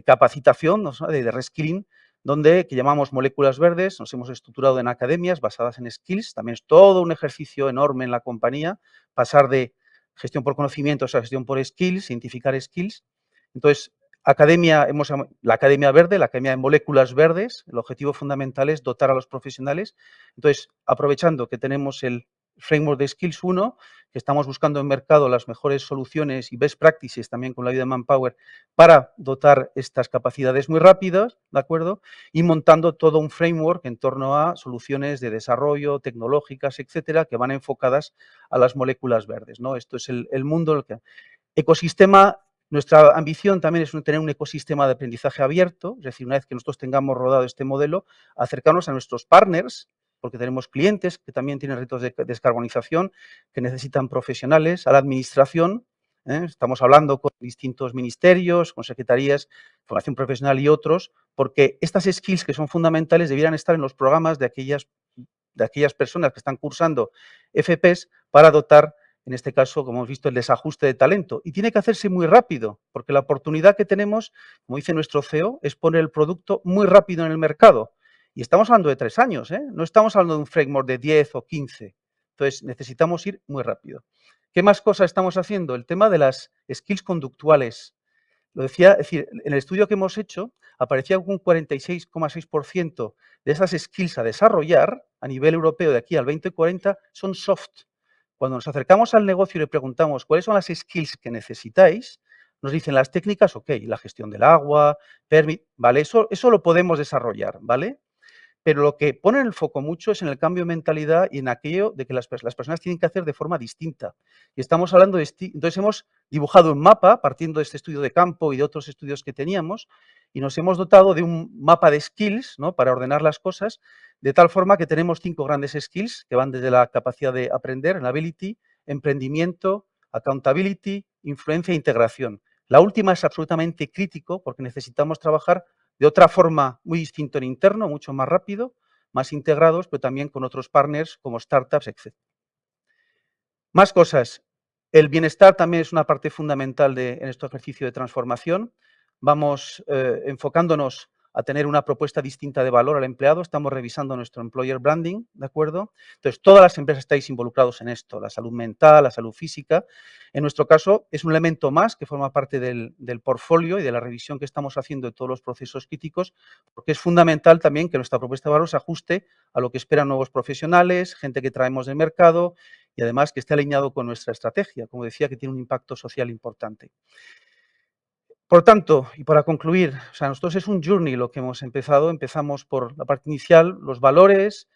capacitación, ¿no? de reskilling, que llamamos moléculas verdes. Nos hemos estructurado en academias basadas en skills. También es todo un ejercicio enorme en la compañía, pasar de gestión por conocimientos a gestión por skills, identificar skills. Entonces, la Academia Verde, la Academia de Moléculas Verdes, el objetivo fundamental es dotar a los profesionales. Entonces, aprovechando que tenemos el Framework de Skills 1, que estamos buscando en mercado las mejores soluciones y best practices también con la ayuda de Manpower para dotar estas capacidades muy rápidas, ¿de acuerdo? Y montando todo un framework en torno a soluciones de desarrollo, tecnológicas, etcétera, que van enfocadas a las moléculas verdes, ¿no? Esto es el mundo en el que... Ecosistema. Nuestra ambición también es tener un ecosistema de aprendizaje abierto, es decir, una vez que nosotros tengamos rodado este modelo, acercarnos a nuestros partners, porque tenemos clientes que también tienen retos de descarbonización, que necesitan profesionales, a la administración. Estamos hablando con distintos ministerios, con secretarías, formación profesional y otros, porque estas skills que son fundamentales debieran estar en los programas de aquellas personas que están cursando FPs para dotar, en este caso, como hemos visto, el desajuste de talento. Y tiene que hacerse muy rápido, porque la oportunidad que tenemos, como dice nuestro CEO, es poner el producto muy rápido en el mercado. Y estamos hablando de 3 años, ¿eh? No estamos hablando de un framework de 10 o 15. Entonces, necesitamos ir muy rápido. ¿Qué más cosas estamos haciendo? El tema de las skills conductuales. Lo decía, es decir, en el estudio que hemos hecho, aparecía un 46,6% de esas skills a desarrollar a nivel europeo de aquí al 2040 son soft. Cuando nos acercamos al negocio y le preguntamos cuáles son las skills que necesitáis, nos dicen las técnicas, ok, la gestión del agua, vale, eso lo podemos desarrollar, ¿vale? Pero lo que pone el foco mucho es en el cambio de mentalidad y en aquello de que las personas tienen que hacer de forma distinta. Y estamos hablando de... Entonces hemos dibujado un mapa, partiendo de este estudio de campo y de otros estudios que teníamos, y nos hemos dotado de un mapa de skills, ¿no?, para ordenar las cosas, de tal forma que tenemos 5 grandes skills que van desde la capacidad de aprender, ability, emprendimiento, accountability, influencia e integración. La última es absolutamente crítico porque necesitamos trabajar de otra forma muy distinto en interno, mucho más rápido, más integrados, pero también con otros partners como startups, etc. Más cosas. El bienestar también es una parte fundamental en este ejercicio de transformación. Vamos enfocándonos a tener una propuesta distinta de valor al empleado. Estamos revisando nuestro employer branding, ¿de acuerdo? Entonces, todas las empresas estáis involucrados en esto, la salud mental, la salud física. En nuestro caso, es un elemento más que forma parte del portfolio y de la revisión que estamos haciendo de todos los procesos críticos, porque es fundamental también que nuestra propuesta de valor se ajuste a lo que esperan nuevos profesionales, gente que traemos del mercado y además que esté alineado con nuestra estrategia, como decía, que tiene un impacto social importante. Por tanto, y para concluir, o sea, nosotros es un journey lo que hemos empezado. Empezamos por la parte inicial, los valores,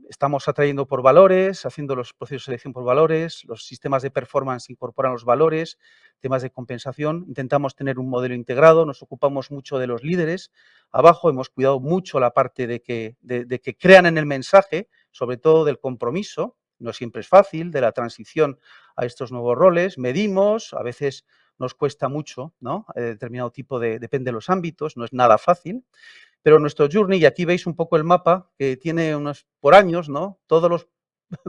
estamos atrayendo por valores, haciendo los procesos de selección por valores, los sistemas de performance incorporan los valores, temas de compensación, intentamos tener un modelo integrado, nos ocupamos mucho de los líderes. Abajo hemos cuidado mucho la parte de que crean en el mensaje, sobre todo del compromiso, no siempre es fácil, de la transición a estos nuevos roles, medimos, a veces nos cuesta mucho, ¿no? Determinado tipo depende de los ámbitos, no es nada fácil. Pero nuestro journey, y aquí veis un poco el mapa, que tiene por años, ¿no?, todos los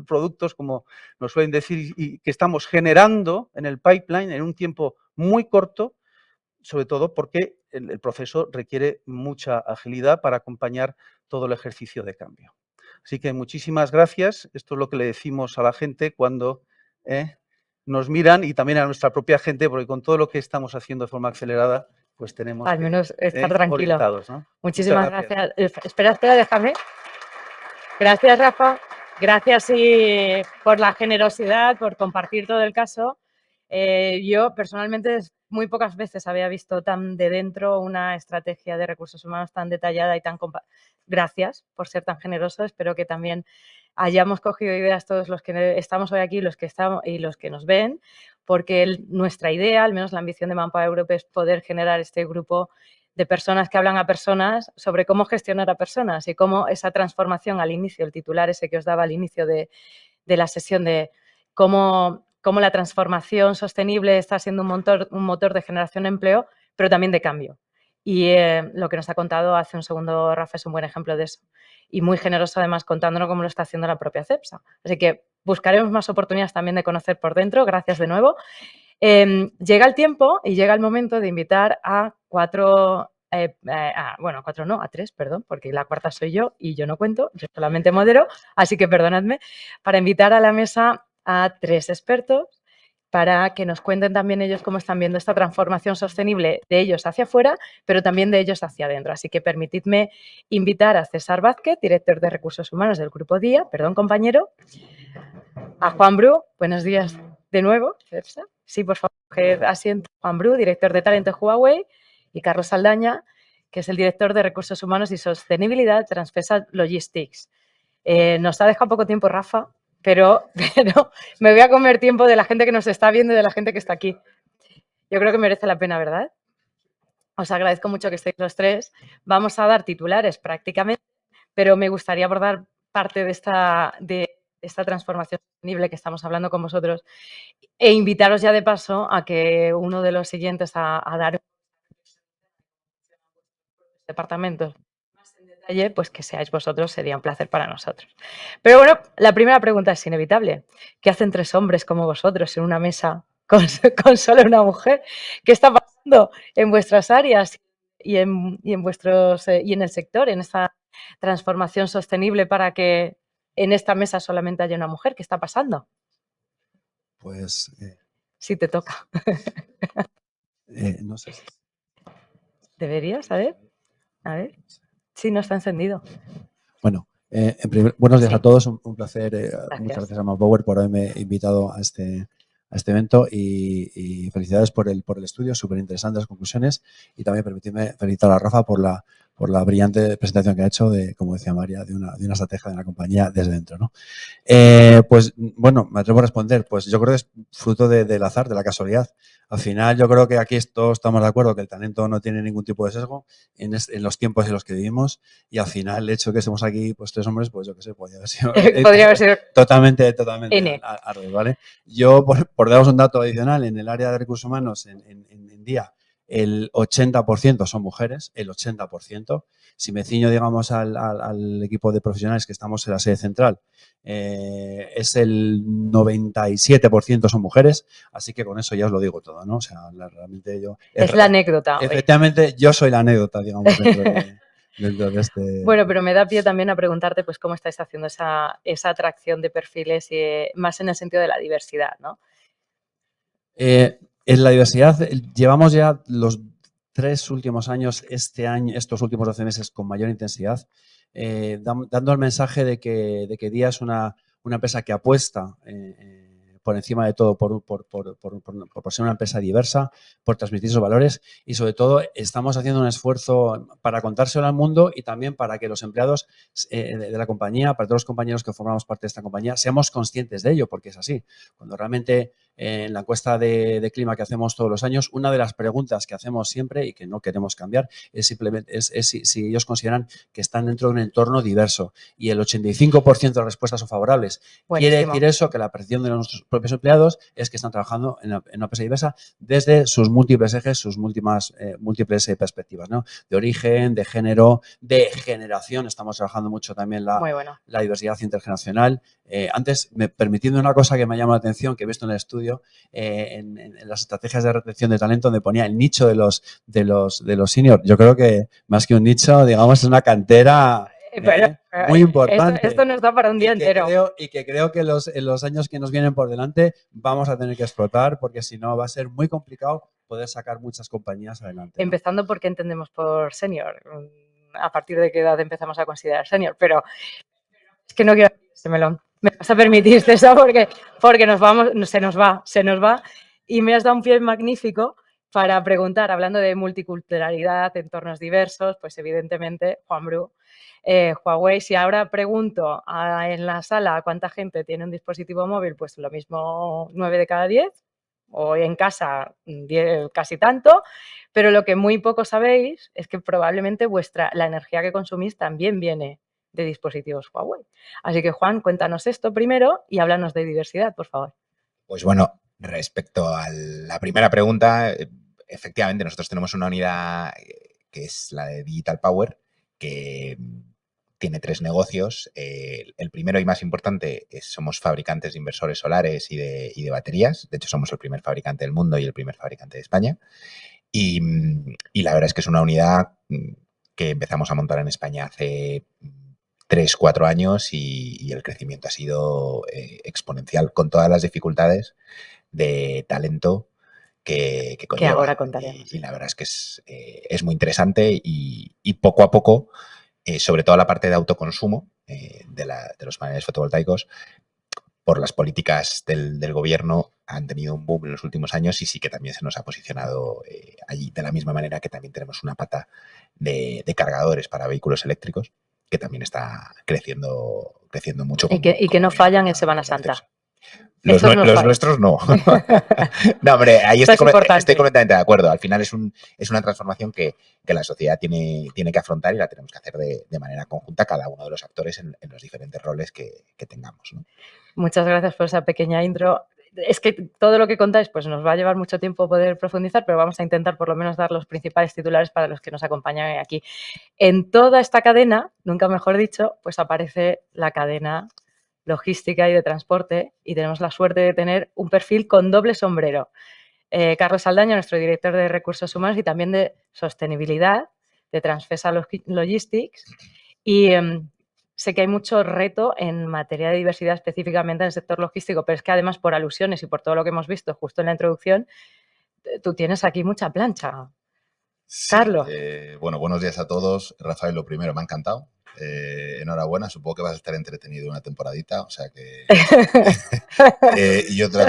productos, como nos suelen decir, y que estamos generando en el pipeline en un tiempo muy corto, sobre todo porque el proceso requiere mucha agilidad para acompañar todo el ejercicio de cambio. Así que muchísimas gracias. Esto es lo que le decimos a la gente cuando nos miran y también a nuestra propia gente, porque con todo lo que estamos haciendo de forma acelerada, pues tenemos Al menos estar tranquilo. orientados, ¿no? Muchísimas gracias. Espera, déjame. Gracias, Rafa. Gracias por la generosidad, por compartir todo el caso. Yo personalmente muy pocas veces había visto tan de dentro una estrategia de recursos humanos tan detallada y tan... Gracias por ser tan generoso. Espero que también hayamos cogido ideas todos los que estamos hoy aquí y los que nos ven, porque nuestra idea, al menos la ambición de Manpower Group, es poder generar este grupo de personas que hablan a personas sobre cómo gestionar a personas y cómo esa transformación al inicio, el titular ese que os daba al inicio de la sesión de cómo la transformación sostenible está siendo un motor de generación de empleo, pero también de cambio. Y lo que nos ha contado hace un segundo Rafa es un buen ejemplo de eso. Y muy generoso, además, contándonos cómo lo está haciendo la propia CEPSA. Así que buscaremos más oportunidades también de conocer por dentro. Gracias de nuevo. Llega el tiempo y llega el momento de invitar a a tres, perdón, porque la cuarta soy yo y yo no cuento, yo solamente modero, así que perdonadme, para invitar a la mesa a 3 expertos para que nos cuenten también ellos cómo están viendo esta transformación sostenible de ellos hacia afuera, pero también de ellos hacia adentro. Así que permitidme invitar a César Vázquez, director de Recursos Humanos del Grupo Día, perdón compañero, a Juan Bru, buenos días de nuevo, Cepsa. Sí, por favor, coged asiento. Juan Bru, director de talento de Huawei, y Carlos Saldaña, que es el director de Recursos Humanos y Sostenibilidad Transversal Logistics. Nos ha dejado poco tiempo Rafa, pero me voy a comer tiempo de la gente que nos está viendo y de la gente que está aquí. Yo creo que merece la pena, ¿verdad? Os agradezco mucho que estéis los tres. Vamos a dar titulares prácticamente, pero me gustaría abordar parte de esta transformación sostenible que estamos hablando con vosotros e invitaros ya de paso a que uno de los siguientes a dar departamentos más en detalle, pues que seáis vosotros, sería un placer para nosotros. Pero bueno, la primera pregunta es inevitable. ¿Qué hacen 3 hombres como vosotros en una mesa con solo una mujer? ¿Qué está pasando en vuestras áreas y en el sector, en esta transformación sostenible para que en esta mesa solamente haya una mujer? ¿Qué está pasando? Pues Sí, te toca. no sé. ¿Deberías? A ver. Sí, no está encendido. Bueno, buenos días Sí. a todos. Un placer. Gracias. Muchas gracias a Manpower por haberme invitado a este evento y felicidades por el estudio, súper interesantes las conclusiones, y también permitidme felicitar a Rafa por la brillante presentación que ha hecho de, como decía María, de una estrategia de la compañía desde dentro, ¿no? Pues bueno, me atrevo a responder. Pues yo creo que es fruto del azar, de la casualidad. Al final yo creo que aquí todos estamos de acuerdo que el talento no tiene ningún tipo de sesgo en los tiempos en los que vivimos, y al final el hecho de que estemos aquí pues 3 hombres, pues yo qué sé, podría haber sido podría haber sido totalmente N. al revés, ¿vale? Yo, por daros un dato adicional, en el área de recursos humanos en Día, el 80% son mujeres, el 80%. Si me ciño, digamos, al equipo de profesionales que estamos en la sede central, es el 97% son mujeres, así que con eso ya os lo digo todo, ¿no? O sea, realmente yo... Es la anécdota. Efectivamente, yo soy la anécdota, digamos, dentro de este... Bueno, pero me da pie también a preguntarte pues cómo estáis haciendo esa atracción de perfiles más en el sentido de la diversidad, ¿no? En la diversidad llevamos ya los 3 últimos años, estos últimos 12 meses con mayor intensidad, dando el mensaje de que Día es una empresa que apuesta por encima de todo por ser una empresa diversa, por transmitir sus valores, y sobre todo estamos haciendo un esfuerzo para contárselo al mundo y también para que los empleados de la compañía, para todos los compañeros que formamos parte de esta compañía, seamos conscientes de ello, porque es así. Cuando realmente en la encuesta de clima que hacemos todos los años, una de las preguntas que hacemos siempre y que no queremos cambiar es simplemente si ellos consideran que están dentro de un entorno diverso, y el 85% de respuestas son favorables. Buenísimo. Quiere decir eso que la percepción de nuestros propios empleados es que están trabajando en una empresa diversa desde sus múltiples ejes, sus múltiples perspectivas, ¿no? De origen, de género, de generación. Estamos trabajando mucho también la diversidad intergeneracional. Antes, permitiendo una cosa que me ha llamado la atención, que he visto en el estudio, en las estrategias de retención de talento, donde ponía el nicho de los senior. Yo creo que más que un nicho, digamos, es una cantera muy importante. Esto nos da para un día entero. Y que creo que en los años que nos vienen por delante vamos a tener que explotar, porque si no va a ser muy complicado poder sacar muchas compañías adelante, ¿no? Empezando por qué entendemos por senior. A partir de qué edad empezamos a considerar senior, pero es que no quiero ese melón. Me vas a permitir eso porque se nos va. Y me has dado un pie magnífico para preguntar, hablando de multiculturalidad, entornos diversos, pues evidentemente, Juan Bru, Huawei, si ahora pregunto en la sala cuánta gente tiene un dispositivo móvil, pues lo mismo 9 de cada 10, o en casa 10, casi tanto, pero lo que muy poco sabéis es que probablemente la energía que consumís también viene de dispositivos Huawei. Así que, Juan, cuéntanos esto primero y háblanos de diversidad, por favor. Pues bueno, respecto a la primera pregunta, efectivamente nosotros tenemos una unidad que es la de Digital Power, que tiene 3 negocios. El primero y más importante es somos fabricantes de inversores solares y de baterías. De hecho, somos el primer fabricante del mundo y el primer fabricante de España. Y la verdad es que es una unidad que empezamos a montar en España hace 3, 4 años y el crecimiento ha sido exponencial, con todas las dificultades de talento que conlleva. Que ahora contaremos. Y la verdad es que es muy interesante y poco a poco, sobre todo la parte de autoconsumo de los paneles fotovoltaicos, por las políticas del gobierno han tenido un boom en los últimos años y sí que también se nos ha posicionado allí, de la misma manera que también tenemos una pata de cargadores para vehículos eléctricos que también está creciendo mucho. Y que no fallan en Semana Santa. Los nuestros no. No, hombre, ahí estoy completamente de acuerdo. Al final es una transformación que la sociedad tiene que afrontar y la tenemos que hacer de manera conjunta, cada uno de los actores en los diferentes roles que tengamos, ¿no? Muchas gracias por esa pequeña intro. Es que todo lo que contáis pues nos va a llevar mucho tiempo poder profundizar, pero vamos a intentar por lo menos dar los principales titulares para los que nos acompañan aquí. En toda esta cadena, nunca mejor dicho, pues aparece la cadena logística y de transporte y tenemos la suerte de tener un perfil con doble sombrero. Carlos Saldaña, nuestro director de Recursos Humanos y también de Sostenibilidad de Transfesa Logistics. Y sé que hay mucho reto en materia de diversidad específicamente en el sector logístico, pero es que además por alusiones y por todo lo que hemos visto justo en la introducción, tú tienes aquí mucha plancha. Sí, Carlos. Bueno, buenos días a todos. Rafael, lo primero, me ha encantado. Enhorabuena, supongo que vas a estar entretenido una temporadita, o sea que... y otra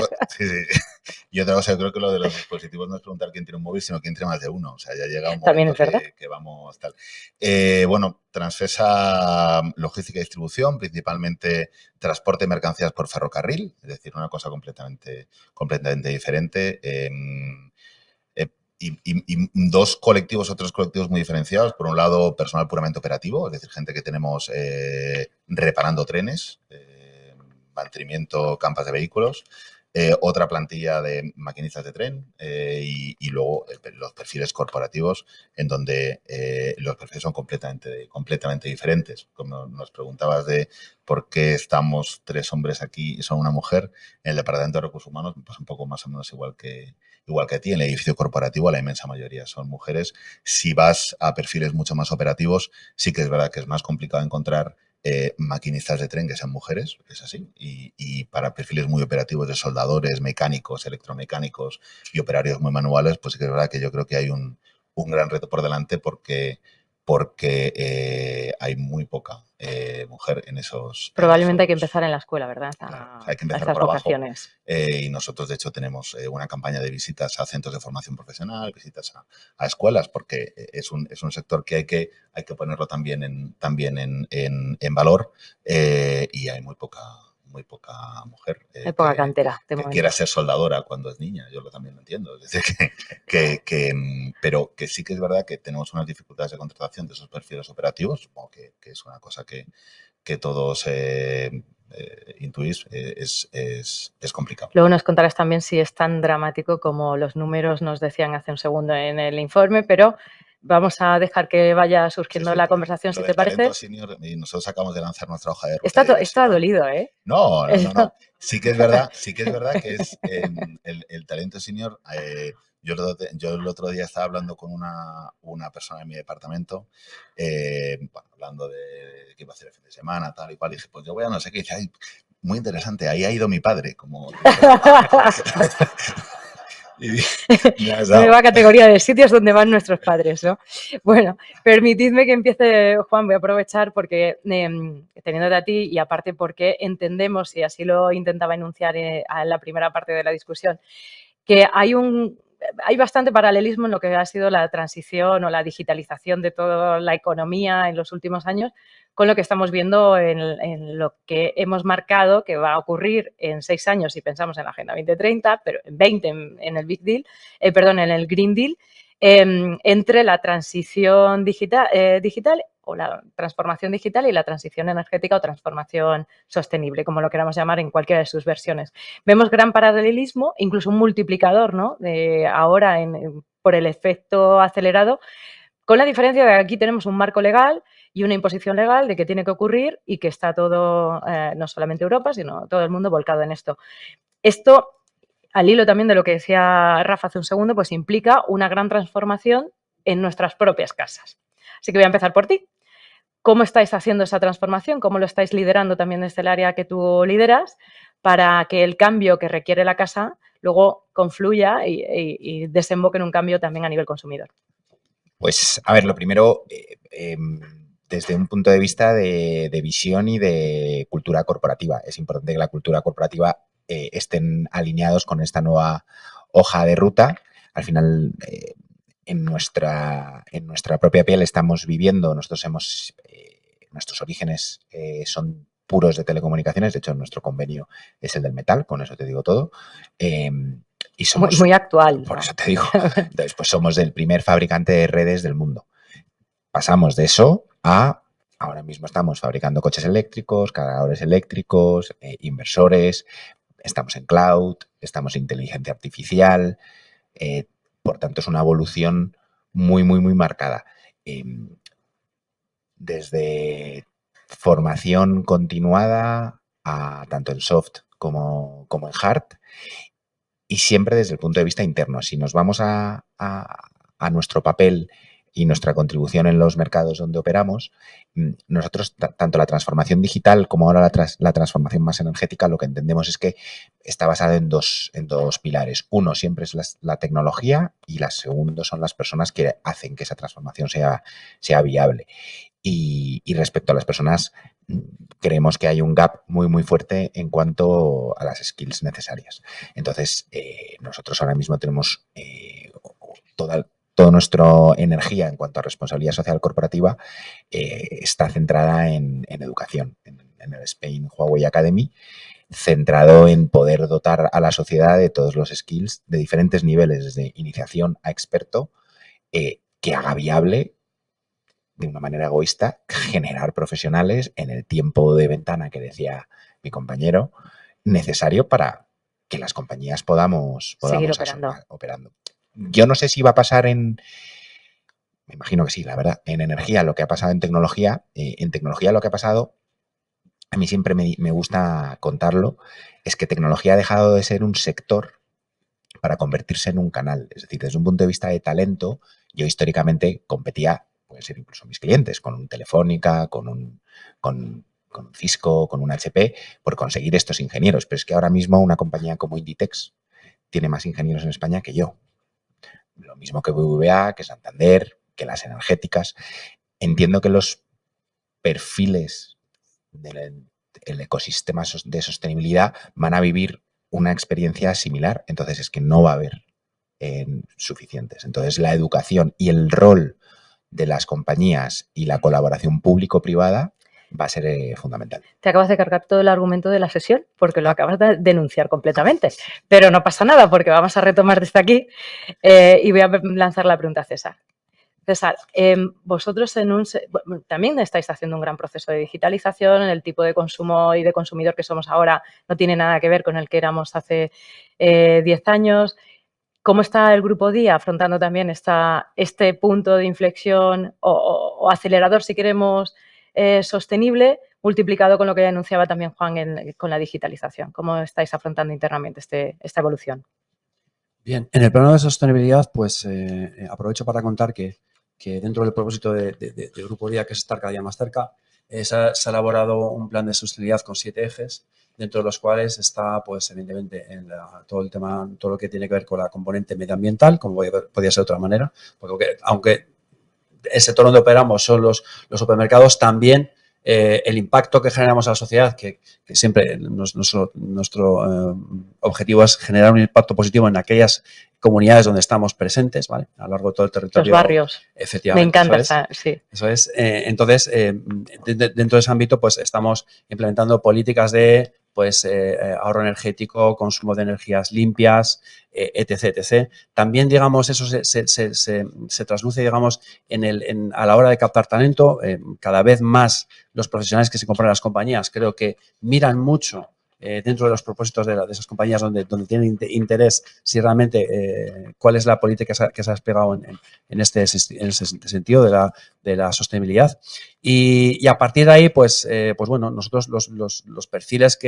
cosa, creo que lo de los dispositivos no es preguntar quién tiene un móvil, sino quién tiene más de uno. O sea, ya llega un momento que vamos tal. Bueno, Transfesa logística y distribución, principalmente transporte de mercancías por ferrocarril, es decir, una cosa completamente diferente. Y dos colectivos o tres colectivos muy diferenciados. Por un lado, personal puramente operativo, es decir, gente que tenemos reparando trenes, mantenimiento, campas de vehículos. Otra plantilla de maquinistas de tren y luego los perfiles corporativos, en donde los perfiles son completamente diferentes. Como nos preguntabas de por qué estamos 3 hombres aquí y son una mujer, en el Departamento de Recursos Humanos pues un poco más o menos igual que a ti. En el edificio corporativo la inmensa mayoría son mujeres. Si vas a perfiles mucho más operativos, sí que es verdad que es más complicado encontrar maquinistas de tren que sean mujeres, es así, y para perfiles muy operativos de soldadores, mecánicos, electromecánicos y operarios muy manuales, pues sí que es verdad que yo creo que hay un gran reto por delante porque hay muy poca mujer en esos... Probablemente hay que empezar en la escuela, ¿verdad? Claro, hay que empezar por abajo. Y nosotros, de hecho, tenemos una campaña de visitas a centros de formación profesional, visitas a escuelas, porque es un sector que hay que ponerlo también en valor y hay muy poca mujer hay poca cantera que quiera ser soldadora cuando es niña. Yo también lo entiendo. Es decir, pero que sí que es verdad que tenemos unas dificultades de contratación de esos perfiles operativos, supongo que es una cosa que todos intuís, es complicado. Luego nos contarás también si es tan dramático como los números nos decían hace un segundo en el informe, pero vamos a dejar que vaya surgiendo la conversación, si te parece. Senior, y nosotros acabamos de lanzar nuestra hoja de ruta. Esto ha dolido, ¿eh? No. Sí que es verdad que es el talento senior. Yo el otro día estaba hablando con una persona en mi departamento, hablando de qué iba a hacer el fin de semana, tal y cual, y dije, pues yo voy a no sé qué, y dice, ay, muy interesante, ahí ha ido mi padre, como... Nueva categoría de sitios donde van nuestros padres, ¿no? Bueno, permitidme que empiece, Juan, voy a aprovechar porque teniéndote a ti y aparte porque entendemos, y así lo intentaba enunciar en la primera parte de la discusión, que hay hay bastante paralelismo en lo que ha sido la transición o la digitalización de toda la economía en los últimos años con lo que estamos viendo en lo que hemos marcado que va a ocurrir en 6 años si pensamos en la Agenda 2030, pero en 20 en el Big Deal, en el Green Deal, entre la transición digital o la transformación digital y la transición energética o transformación sostenible, como lo queramos llamar en cualquiera de sus versiones. Vemos gran paralelismo, incluso un multiplicador, ¿no? De ahora por el efecto acelerado, con la diferencia de que aquí tenemos un marco legal y una imposición legal de que tiene que ocurrir y que está todo, no solamente Europa, sino todo el mundo volcado en esto. Esto, al hilo también de lo que decía Rafa hace un segundo, pues implica una gran transformación en nuestras propias casas. Así que voy a empezar por ti. ¿Cómo estáis haciendo esa transformación? ¿Cómo lo estáis liderando también desde el área que tú lideras para que el cambio que requiere la casa luego confluya y desemboque en un cambio también a nivel consumidor? Pues, a ver, lo primero, desde un punto de vista de visión y de cultura corporativa. Es importante que la cultura corporativa estén alineados con esta nueva hoja de ruta. Al final, en nuestra propia piel estamos viviendo, nuestros orígenes son puros de telecomunicaciones, de hecho nuestro convenio es el del metal, con eso te digo todo. Y somos, muy actual. Por eso te digo. Entonces, pues somos el primer fabricante de redes del mundo. Pasamos de eso a, ahora mismo estamos fabricando coches eléctricos, cargadores eléctricos, inversores, estamos en cloud, estamos en inteligencia artificial, por tanto es una evolución muy, muy, muy marcada. Desde formación continuada tanto en soft como en hard, y siempre desde el punto de vista interno. Si nos vamos a nuestro papel y nuestra contribución en los mercados donde operamos, nosotros, tanto la transformación digital como ahora la transformación más energética, lo que entendemos es que está basada en dos pilares. Uno siempre es la tecnología y la segunda son las personas que hacen que esa transformación sea viable. Y respecto a las personas, creemos que hay un gap muy, muy fuerte en cuanto a las skills necesarias. Entonces, nosotros ahora mismo tenemos toda nuestra energía en cuanto a responsabilidad social corporativa está centrada en educación, en el Spain Huawei Academy, centrado en poder dotar a la sociedad de todos los skills de diferentes niveles, desde iniciación a experto, que haga viable de una manera egoísta, generar profesionales en el tiempo de ventana que decía mi compañero, necesario para que las compañías podamos seguir operando. Yo no sé si va a pasar me imagino que sí, la verdad, en energía lo que ha pasado en tecnología. En tecnología lo que ha pasado, a mí siempre me gusta contarlo, es que tecnología ha dejado de ser un sector para convertirse en un canal. Es decir, desde un punto de vista de talento, yo históricamente competía, pueden ser incluso mis clientes, con un Telefónica, con un Cisco, con un HP, por conseguir estos ingenieros. Pero es que ahora mismo una compañía como Inditex tiene más ingenieros en España que yo. Lo mismo que BBVA, que Santander, que las energéticas. Entiendo que los perfiles del ecosistema de sostenibilidad van a vivir una experiencia similar. Entonces es que no va a haber suficientes. Entonces la educación y el rol de las compañías y la colaboración público-privada va a ser fundamental. Te acabas de cargar todo el argumento de la sesión porque lo acabas de denunciar completamente, pero no pasa nada porque vamos a retomar desde aquí y voy a lanzar la pregunta a César. César, vosotros también estáis haciendo un gran proceso de digitalización, el tipo de consumo y de consumidor que somos ahora no tiene nada que ver con el que éramos hace 10 años. ¿Cómo está el Grupo Día afrontando también este punto de inflexión o acelerador, si queremos, sostenible, multiplicado con lo que ya anunciaba también Juan con la digitalización? ¿Cómo estáis afrontando internamente esta evolución? Bien, en el plano de sostenibilidad, pues aprovecho para contar que dentro del propósito de Grupo Día, que es estar cada día más cerca, se ha elaborado un plan de sostenibilidad con 7 ejes, dentro de los cuales está, pues, evidentemente, todo el tema, todo lo que tiene que ver con la componente medioambiental, como podría ser de otra manera, porque aunque el sector donde operamos son los supermercados, también el impacto que generamos a la sociedad, que siempre nuestro objetivo es generar un impacto positivo en aquellas comunidades donde estamos presentes, ¿vale? A lo largo de todo el territorio. Los barrios. Efectivamente. Me encanta, sí. Eso es. Entonces, dentro de ese ámbito, pues estamos implementando políticas de ahorro energético, consumo de energías limpias, etc, etc. También, digamos, eso se trasluce, digamos, a la hora de captar talento. Cada vez más los profesionales que se compran en las compañías creo que miran mucho dentro de los propósitos de esas compañías donde tienen interés, si realmente cuál es la política que se ha desplegado en ese sentido de la sostenibilidad. Y a partir de ahí, pues bueno, nosotros los perfiles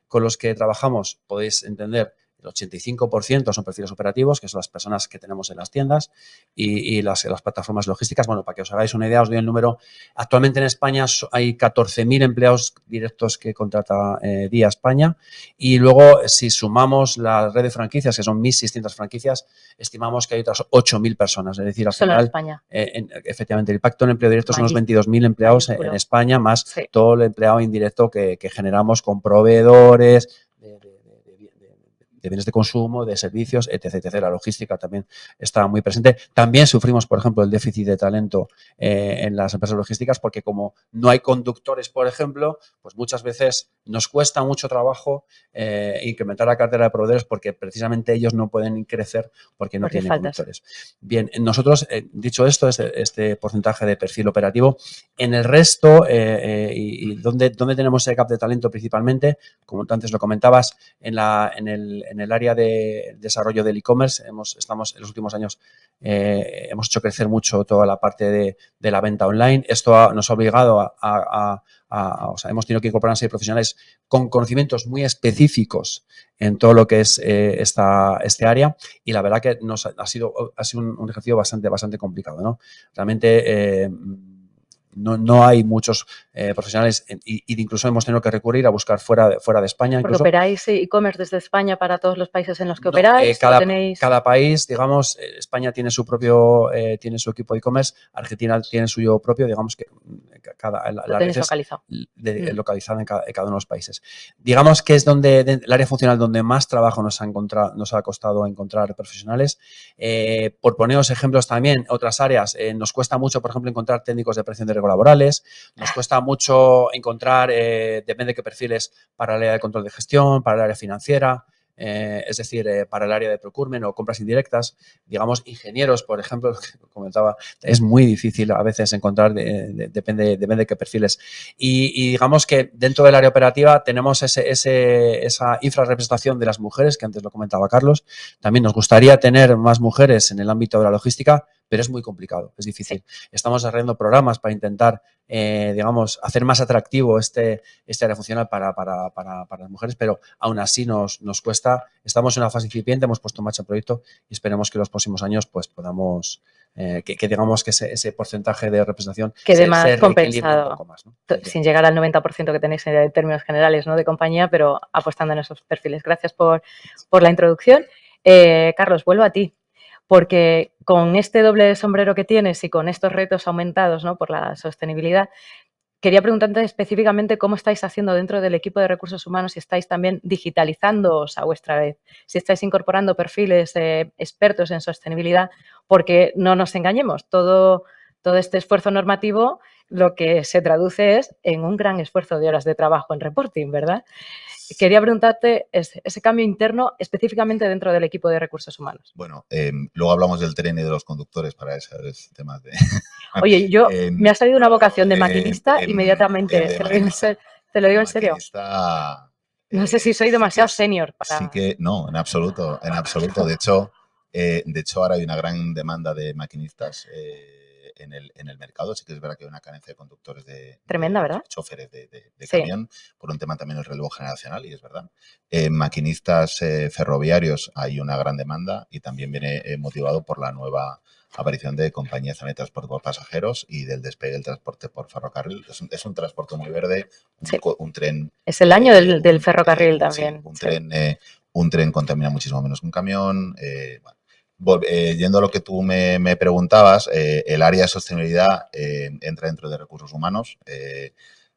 con los que trabajamos, podéis entender, el 85% son perfiles operativos, que son las personas que tenemos en las tiendas y las plataformas logísticas. Bueno, para que os hagáis una idea, os doy el número. Actualmente en España hay 14.000 empleados directos que contrata Día España, y luego si sumamos la red de franquicias, que son 1.600 franquicias, estimamos que hay otras 8.000 personas. Es decir, al Solo final, en España. Efectivamente, el impacto en empleo directo son los Magnífico. 22.000 empleados Mayúsculo. en España, más Sí. todo el empleado indirecto que generamos con proveedores, de bienes de consumo, de servicios, etc, etc. La logística también está muy presente. También sufrimos, por ejemplo, el déficit de talento en las empresas logísticas, porque como no hay conductores, por ejemplo, pues muchas veces nos cuesta mucho trabajo incrementar la cartera de proveedores, porque precisamente ellos no pueden crecer porque no tienen conductores. Bien, nosotros, dicho esto, este porcentaje de perfil operativo, en el resto, y ¿dónde tenemos ese gap de talento principalmente? Como tú antes lo comentabas, en el área de desarrollo del e-commerce. Estamos en los últimos años, hemos hecho crecer mucho toda la parte de la venta online. Esto nos ha obligado o sea, hemos tenido que incorporar a serie profesionales con conocimientos muy específicos en todo lo que es este área, y la verdad que ha sido un ejercicio bastante complicado, ¿no? Realmente no hay muchos profesionales, y incluso hemos tenido que recurrir a buscar fuera de España. Porque operáis e-commerce desde España para todos los países en los que operáis. Cada país, digamos, España tiene su propio, tiene su equipo de e-commerce, Argentina tiene suyo propio, digamos que lo tenéis localizado. Localizado en cada uno de los países. Digamos que es el área funcional donde más trabajo nos ha costado encontrar profesionales. Por poneros ejemplos también, otras áreas, nos cuesta mucho, por ejemplo, encontrar técnicos de prevención de riesgos laborales, nos cuesta mucho encontrar, depende de qué perfiles, para el área de control de gestión, para el área financiera, es decir, para el área de procurement o compras indirectas. Digamos, ingenieros, por ejemplo, que comentaba, es muy difícil a veces encontrar, depende de qué perfiles. Y digamos que dentro del área operativa tenemos esa infrarrepresentación de las mujeres, que antes lo comentaba Carlos. También nos gustaría tener más mujeres en el ámbito de la logística, pero es muy complicado, es difícil. Sí. Estamos desarrollando programas para intentar, digamos, hacer más atractivo este área funcional para las mujeres, pero aún así nos cuesta. Estamos en una fase incipiente, hemos puesto en marcha el proyecto y esperemos que en los próximos años pues podamos, que digamos que ese porcentaje de representación quede más compensado, un poco más, ¿no? Sin llegar al 90% que tenéis en términos generales, ¿no?, de compañía, pero apostando en esos perfiles. Gracias por la introducción. Carlos, vuelvo a ti. Porque con este doble sombrero que tienes y con estos retos aumentados, ¿no?, por la sostenibilidad, quería preguntarte específicamente cómo estáis haciendo dentro del equipo de recursos humanos, si estáis también digitalizándoos a vuestra vez, si estáis incorporando perfiles expertos en sostenibilidad, porque no nos engañemos, todo este esfuerzo normativo lo que se traduce es en un gran esfuerzo de horas de trabajo en reporting, ¿verdad? Quería preguntarte ese cambio interno específicamente dentro del equipo de recursos humanos. Bueno, luego hablamos del tren y de los conductores para esos temas de... Oye, me ha salido una vocación de maquinista inmediatamente, te lo digo en serio. No sé si soy demasiado senior. Sí que, no, en absoluto. De hecho, ahora hay una gran demanda de maquinistas en el mercado. Sí que es verdad que hay una carencia de conductores tremenda, ¿verdad? Choferes de camión, por un tema también del relevo generacional, y es verdad. Maquinistas ferroviarios hay una gran demanda, y también viene motivado por la nueva aparición de compañías también de transporte por pasajeros y del despegue del transporte por ferrocarril. Es un transporte muy verde, un tren... Es el año del ferrocarril también. Sí, un tren contamina muchísimo menos que un camión. Yendo a lo que tú me preguntabas, el área de sostenibilidad entra dentro de recursos humanos.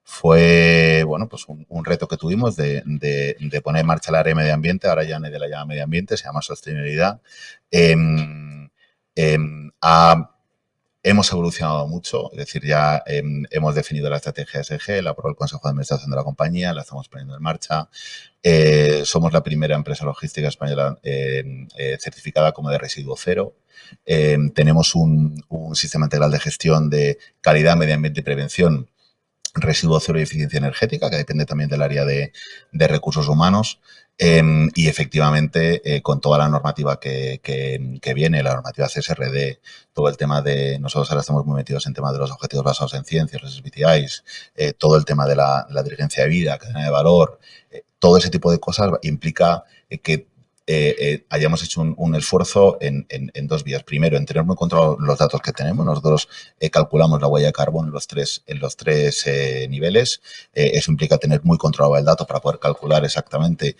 fue, bueno, pues un reto que tuvimos de poner en marcha el área de medio ambiente. Ahora ya nadie la llama medio ambiente, se llama sostenibilidad. Hemos evolucionado mucho, es decir, ya hemos definido la estrategia ESG, la aprobó el Consejo de Administración de la compañía, la estamos poniendo en marcha. Somos la primera empresa logística española certificada como de residuo cero. Tenemos un sistema integral de gestión de calidad, medio ambiente y prevención, residuo cero y eficiencia energética, que depende también del área de recursos humanos. Y efectivamente, con toda la normativa que viene, la normativa CSRD, todo el tema de, nosotros ahora estamos muy metidos en tema de los objetivos basados en ciencia, los SBTIs, todo el tema de la diligencia de vida, cadena de valor, todo ese tipo de cosas implica que hayamos hecho un esfuerzo en dos vías. Primero, en tener muy controlados los datos que tenemos. Nosotros calculamos la huella de carbono en los tres niveles. Eso implica tener muy controlado el dato para poder calcular exactamente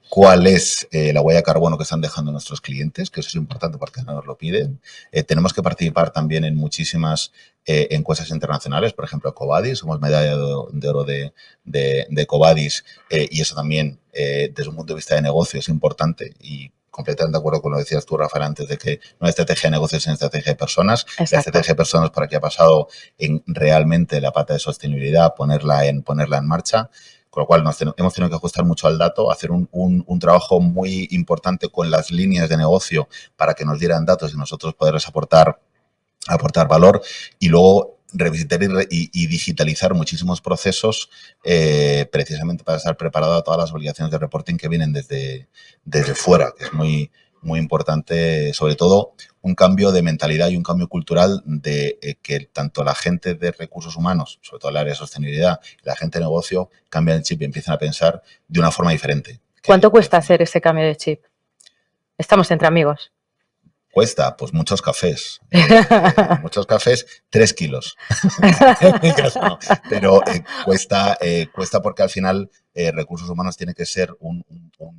cuál es la huella de carbono que están dejando nuestros clientes, que eso es importante porque no nos lo piden. Tenemos que participar también en muchísimas encuestas internacionales, por ejemplo, EcoVadis, somos medalla de oro de EcoVadis, y eso también, desde un punto de vista de negocio, es importante y completamente de acuerdo con lo que decías tú, Rafael, antes de que no hay estrategia de negocios sin estrategia de personas. Exacto. La estrategia de personas por aquí ha pasado en realmente la pata de sostenibilidad, ponerla en marcha. Con lo cual hemos tenido que ajustar mucho al dato, hacer un trabajo muy importante con las líneas de negocio para que nos dieran datos y nosotros poderles aportar valor, y luego revisitar y digitalizar muchísimos procesos precisamente para estar preparado a todas las obligaciones de reporting que vienen desde fuera, que es muy, muy importante, sobre todo un cambio de mentalidad y un cambio cultural de que tanto la gente de recursos humanos, sobre todo el área de sostenibilidad, y la gente de negocio cambian el chip y empiezan a pensar de una forma diferente. ¿Cuánto cuesta hacer ese cambio de chip? Estamos entre amigos. Cuesta, pues muchos cafés. 3 kilos. Pero cuesta porque al final recursos humanos tiene que ser un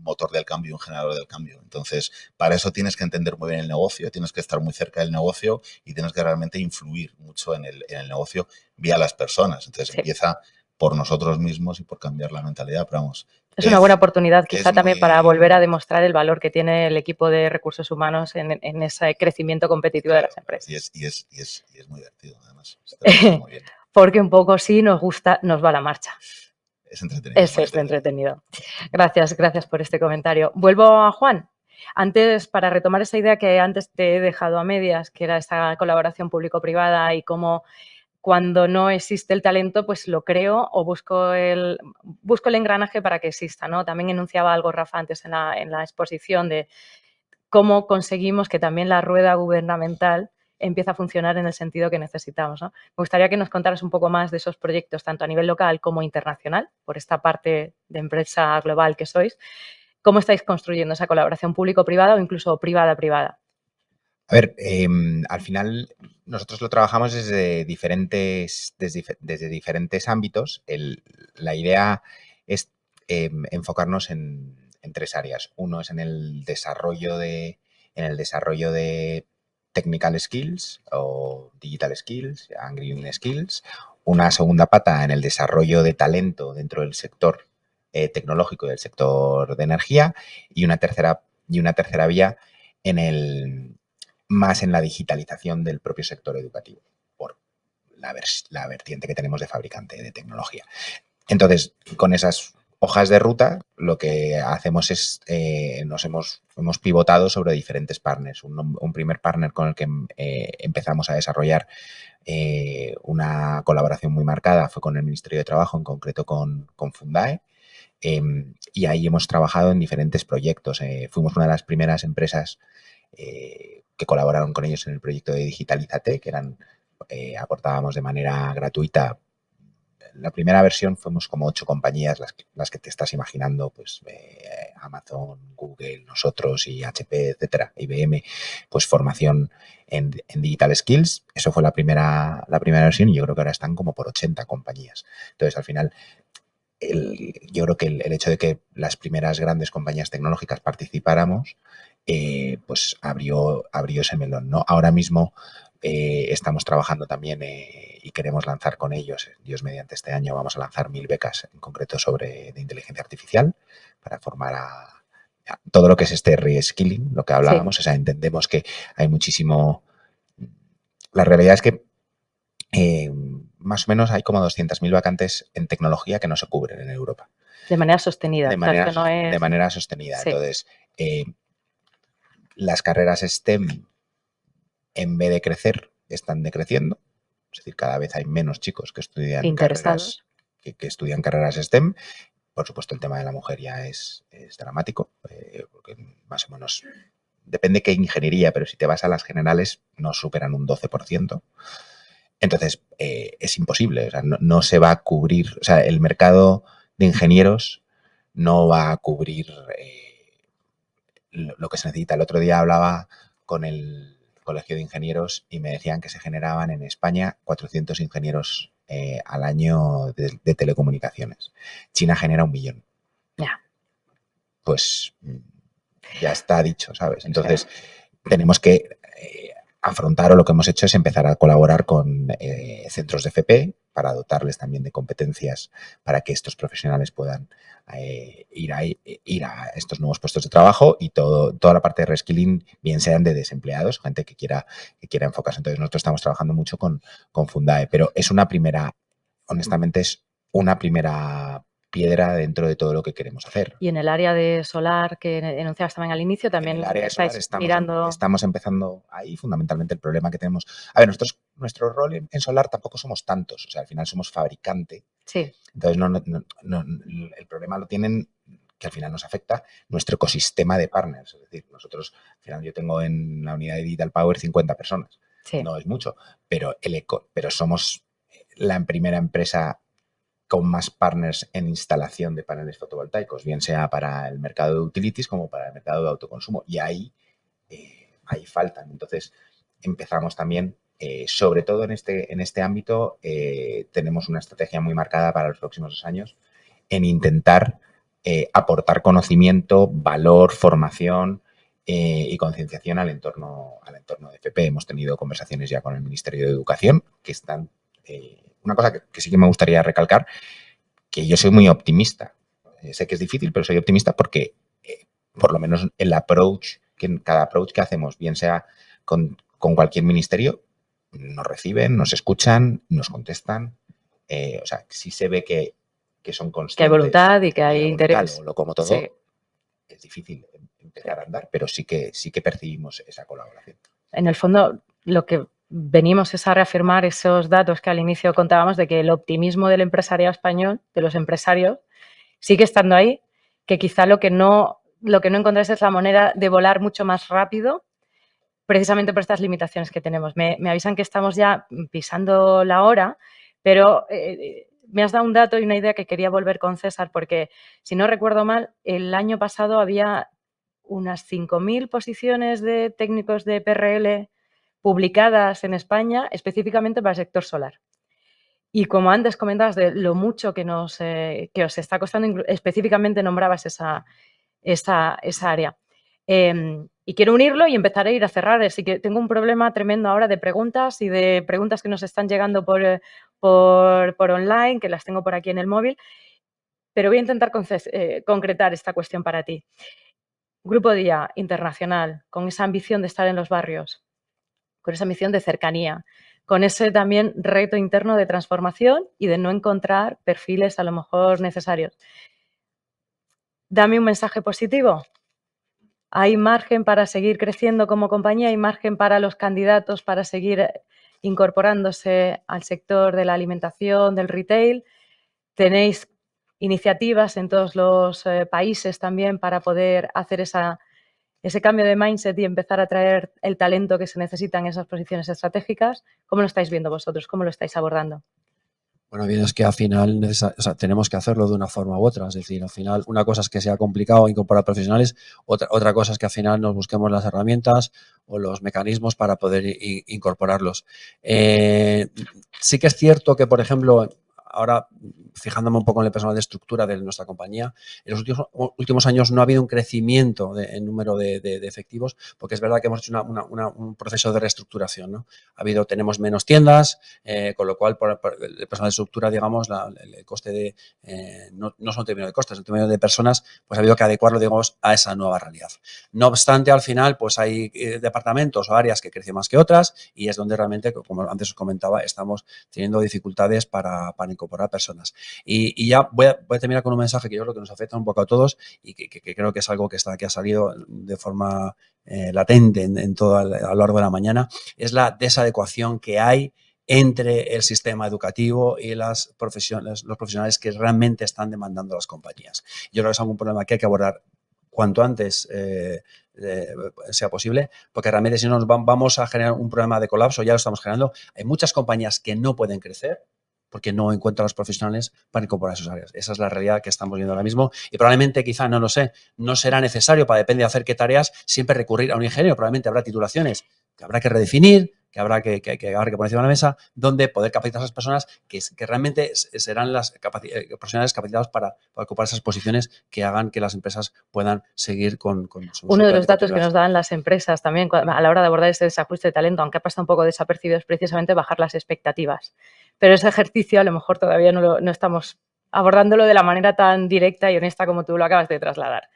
motor del cambio, un generador del cambio. Entonces, para eso tienes que entender muy bien el negocio, tienes que estar muy cerca del negocio y tienes que realmente influir mucho en el negocio vía las personas. Entonces, Sí. Empieza por nosotros mismos y por cambiar la mentalidad, pero vamos. Es una buena oportunidad quizá también muy... para volver a demostrar el valor que tiene el equipo de recursos humanos en ese crecimiento competitivo de las empresas. Y es muy divertido, además. Muy bien. Porque un poco sí nos gusta, nos va la marcha. Es entretenido. Es entretenido. Gracias por este comentario. Vuelvo a Juan. Antes, para retomar esa idea que antes te he dejado a medias, que era esta colaboración público-privada y cómo cuando no existe el talento, pues lo creo o busco el engranaje para que exista, ¿no? También enunciaba algo Rafa antes en la exposición de cómo conseguimos que también la rueda gubernamental empiece a funcionar en el sentido que necesitamos, ¿no? Me gustaría que nos contaras un poco más de esos proyectos, tanto a nivel local como internacional, por esta parte de empresa global que sois. ¿Cómo estáis construyendo esa colaboración público-privada o incluso privada-privada? A ver, al final nosotros lo trabajamos desde diferentes ámbitos. La idea es enfocarnos en tres áreas. Uno es en el desarrollo de technical skills o digital skills, and green skills. Una segunda pata en el desarrollo de talento dentro del sector tecnológico y del sector de energía, y una tercera vía más en la digitalización del propio sector educativo, por la vertiente que tenemos de fabricante de tecnología. Entonces, con esas hojas de ruta, lo que hacemos es, hemos pivotado sobre diferentes partners. Un primer partner con el que empezamos a desarrollar una colaboración muy marcada fue con el Ministerio de Trabajo, en concreto con Fundae. Y ahí hemos trabajado en diferentes proyectos. Fuimos una de las primeras empresas que colaboraron con ellos en el proyecto de Digitalízate, que aportábamos de manera gratuita. La primera versión fuimos como 8 compañías, las que te estás imaginando, pues Amazon, Google, nosotros y HP, etcétera, IBM, pues formación en Digital Skills. Eso fue la primera versión, y yo creo que ahora están como por 80 compañías. Entonces, al final, yo creo que el hecho de que las primeras grandes compañías tecnológicas participáramos, pues abrió ese melón, ¿no? Ahora mismo estamos trabajando también y queremos lanzar con ellos, Dios mediante este año, vamos a lanzar 1000 becas en concreto de inteligencia artificial para formar a todo lo que es este reskilling, lo que hablábamos. O sea, entendemos que hay muchísimo... La realidad es que más o menos hay como 200.000 vacantes en tecnología que no se cubren en Europa. De manera sostenida. De manera sostenida. Sí. Entonces, las carreras STEM, en vez de crecer, están decreciendo. Es decir, cada vez hay menos chicos que estudian carreras, que estudian carreras STEM. Por supuesto, el tema de la mujer ya es dramático, porque más o menos depende qué ingeniería, pero si te vas a las generales no superan un 12%. Entonces, es imposible, o sea, no se va a cubrir, o sea, el mercado de ingenieros no va a cubrir lo que se necesita. El otro día hablaba con el Colegio de Ingenieros y me decían que se generaban en España 400 ingenieros al año de telecomunicaciones. China genera 1 millón. Ya. Pues ya está dicho, ¿sabes? Entonces, tenemos que afrontar, o lo que hemos hecho es empezar a colaborar con centros de FP para dotarles también de competencias para que estos profesionales puedan ir a estos nuevos puestos de trabajo, y toda la parte de reskilling, bien sean de desempleados, gente que quiera enfocarse. Entonces, nosotros estamos trabajando mucho con Fundae, pero es una primera, honestamente, es una primera piedra dentro de todo lo que queremos hacer. Y en el área de solar que enunciabas también al inicio, también estáis mirando... Estamos empezando ahí, fundamentalmente el problema que tenemos. A ver, nuestro rol en solar tampoco somos tantos, o sea, al final somos fabricante. Sí. Entonces, el problema lo tienen, que al final nos afecta, nuestro ecosistema de partners. Es decir, nosotros, al final yo tengo en la unidad de Digital Power 50 personas. Sí. No es mucho, pero somos la primera empresa con más partners en instalación de paneles fotovoltaicos, bien sea para el mercado de utilities como para el mercado de autoconsumo. Y ahí faltan. Entonces, empezamos también, sobre todo en este ámbito, tenemos una estrategia muy marcada para los próximos 2 años en intentar aportar conocimiento, valor, formación y concienciación al entorno de FP. Hemos tenido conversaciones ya con el Ministerio de Educación, que están... una cosa que sí que me gustaría recalcar, que yo soy muy optimista. Sé que es difícil, pero soy optimista porque por lo menos cada approach que hacemos, bien sea con cualquier ministerio, nos reciben, nos escuchan, nos contestan. O sea, sí se ve que son conscientes. Que hay voluntad y que hay interés. Como todo, sí. Es difícil empezar a andar, pero sí que percibimos esa colaboración. En el fondo, lo que venimos es a reafirmar esos datos que al inicio contábamos de que el optimismo del empresariado español, de los empresarios, sigue estando ahí, que quizá lo que no encontráis es la manera de volar mucho más rápido, precisamente por estas limitaciones que tenemos. Me avisan que estamos ya pisando la hora, pero me has dado un dato y una idea que quería volver con César, porque si no recuerdo mal, el año pasado había unas 5.000 posiciones de técnicos de PRL publicadas en España específicamente para el sector solar. Y como antes comentabas de lo mucho que os está costando, específicamente nombrabas esa área. Y quiero unirlo y empezar a ir a cerrar. Así que tengo un problema tremendo ahora de preguntas y de preguntas que nos están llegando por online, que las tengo por aquí en el móvil, pero voy a intentar concretar esta cuestión para ti. Grupo Día internacional, con esa ambición de estar en los barrios, con esa ambición de cercanía, con ese también reto interno de transformación y de no encontrar perfiles a lo mejor necesarios. Dame un mensaje positivo. ¿Hay margen para seguir creciendo como compañía? ¿Hay margen para los candidatos para seguir incorporándose al sector de la alimentación, del retail? ¿Tenéis iniciativas en todos los países también para poder hacer ese cambio de mindset y empezar a traer el talento que se necesita en esas posiciones estratégicas? ¿Cómo lo estáis viendo vosotros? ¿Cómo lo estáis abordando? Bueno, bien, es que al final tenemos que hacerlo de una forma u otra. Es decir, al final una cosa es que sea complicado incorporar profesionales, otra cosa es que al final nos busquemos las herramientas o los mecanismos para poder incorporarlos. Sí que es cierto que, por ejemplo, ahora, fijándome un poco en el personal de estructura de nuestra compañía, en los últimos años no ha habido un crecimiento en número de efectivos, porque es verdad que hemos hecho un proceso de reestructuración, ¿no? Tenemos menos tiendas, con lo cual, por el personal de estructura, digamos, el coste de, no solo en términos de costes, en términos de personas, pues ha habido que adecuarlo, digamos, a esa nueva realidad. No obstante, al final, pues hay departamentos o áreas que crecen más que otras y es donde realmente, como antes os comentaba, estamos teniendo dificultades para incorporar personas. Y ya voy a terminar con un mensaje que yo creo que nos afecta un poco a todos y que creo que es algo que ha salido de forma latente en todo a lo largo de la mañana, es la desadecuación que hay entre el sistema educativo y los profesionales que realmente están demandando las compañías. Yo creo que es algún problema que hay que abordar cuanto antes sea posible, porque realmente si no nos vamos a generar un problema de colapso, ya lo estamos generando. Hay muchas compañías que no pueden crecer porque no encuentran los profesionales para incorporar sus áreas. Esa es la realidad que estamos viendo ahora mismo y probablemente, quizá, no lo sé, no será necesario, depende de hacer qué tareas, siempre recurrir a un ingeniero. Probablemente habrá titulaciones que habrá que redefinir, que habrá que poner encima de la mesa, donde poder capacitar a esas personas que realmente serán las profesionales capacitados para ocupar esas posiciones que hagan que las empresas puedan seguir con su... Uno de los datos que nos dan las empresas también a la hora de abordar este desajuste de talento, aunque ha pasado un poco desapercibido, es precisamente bajar las expectativas. Pero ese ejercicio a lo mejor todavía no estamos abordándolo de la manera tan directa y honesta como tú lo acabas de trasladar,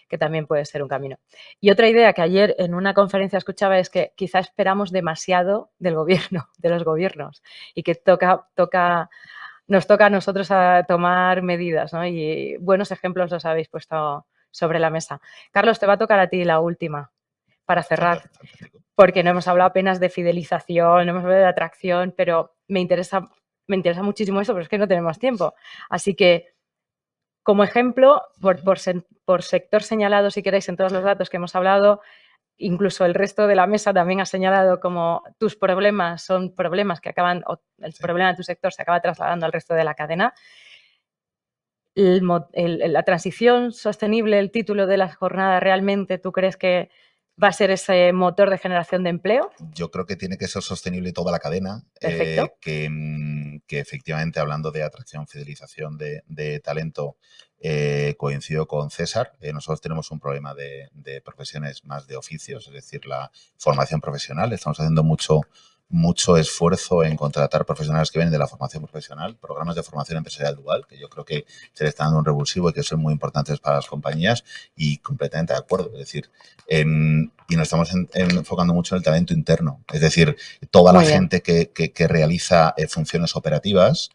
que también puede ser un camino. Y otra idea que ayer en una conferencia escuchaba es que quizá esperamos demasiado del gobierno, de los gobiernos, y que nos toca a nosotros a tomar medidas, ¿no? Y buenos ejemplos los habéis puesto sobre la mesa. Carlos, te va a tocar a ti la última para cerrar, porque no hemos hablado apenas de fidelización, no hemos hablado de atracción, pero me interesa muchísimo eso, pero es que no tenemos tiempo. Así que, como ejemplo, por sector señalado, si queréis, en todos los datos que hemos hablado, incluso el resto de la mesa también ha señalado como tus problemas son problemas que acaban, o el problema de tu sector se acaba trasladando al resto de la cadena. La transición sostenible, el título de la jornada, ¿realmente tú crees que va a ser ese motor de generación de empleo? Yo creo que tiene que ser sostenible toda la cadena. Perfecto. Que efectivamente, hablando de atracción, fidelización de talento, coincido con César. Nosotros tenemos un problema de profesiones más de oficios, es decir, la formación profesional. Estamos haciendo mucho esfuerzo en contratar profesionales que vienen de la formación profesional, programas de formación empresarial dual, que yo creo que se le está dando un revulsivo y que son muy importantes para las compañías, y completamente de acuerdo. Es decir, y nos estamos enfocando mucho en el talento interno, es decir, toda la gente que realiza funciones operativas,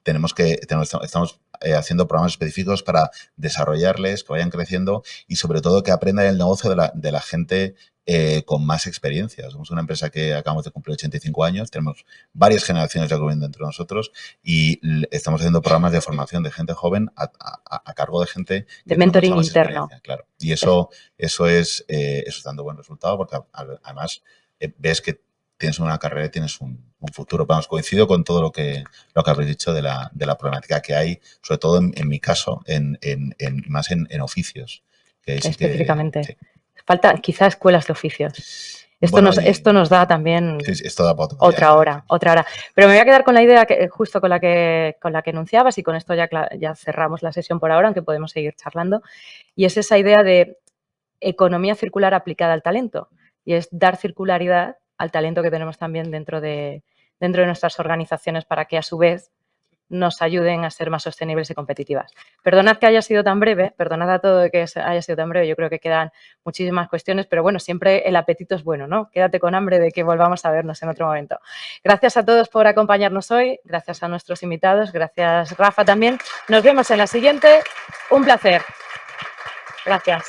estamos haciendo programas específicos para desarrollarles, que vayan creciendo y sobre todo que aprendan el negocio de la gente con más experiencia. Somos una empresa que acabamos de cumplir 85 años, tenemos varias generaciones ya viviendo entre nosotros y estamos haciendo programas de formación de gente joven a cargo de gente de mentoring interno. Claro. Y eso está dando buen resultado porque además ves que tienes una carrera y tienes un futuro. Vamos, coincido con todo lo que habéis dicho de la problemática que hay, sobre todo en mi caso, más en oficios. Que específicamente. Sí. Faltan quizás escuelas de oficios. Esto nos da también esto da para otra hora. Pero me voy a quedar con la idea justo con la que enunciabas, y con esto ya cerramos la sesión por ahora, aunque podemos seguir charlando. Y es esa idea de economía circular aplicada al talento. Y es dar circularidad al talento que tenemos también dentro de nuestras organizaciones para que a su vez nos ayuden a ser más sostenibles y competitivas. Perdonad que haya sido tan breve, perdonad a todo que haya sido tan breve, yo creo que quedan muchísimas cuestiones, pero bueno, siempre el apetito es bueno, ¿no? Quédate con hambre de que volvamos a vernos en otro momento. Gracias a todos por acompañarnos hoy, gracias a nuestros invitados, gracias Rafa también. Nos vemos en la siguiente. Un placer. Gracias.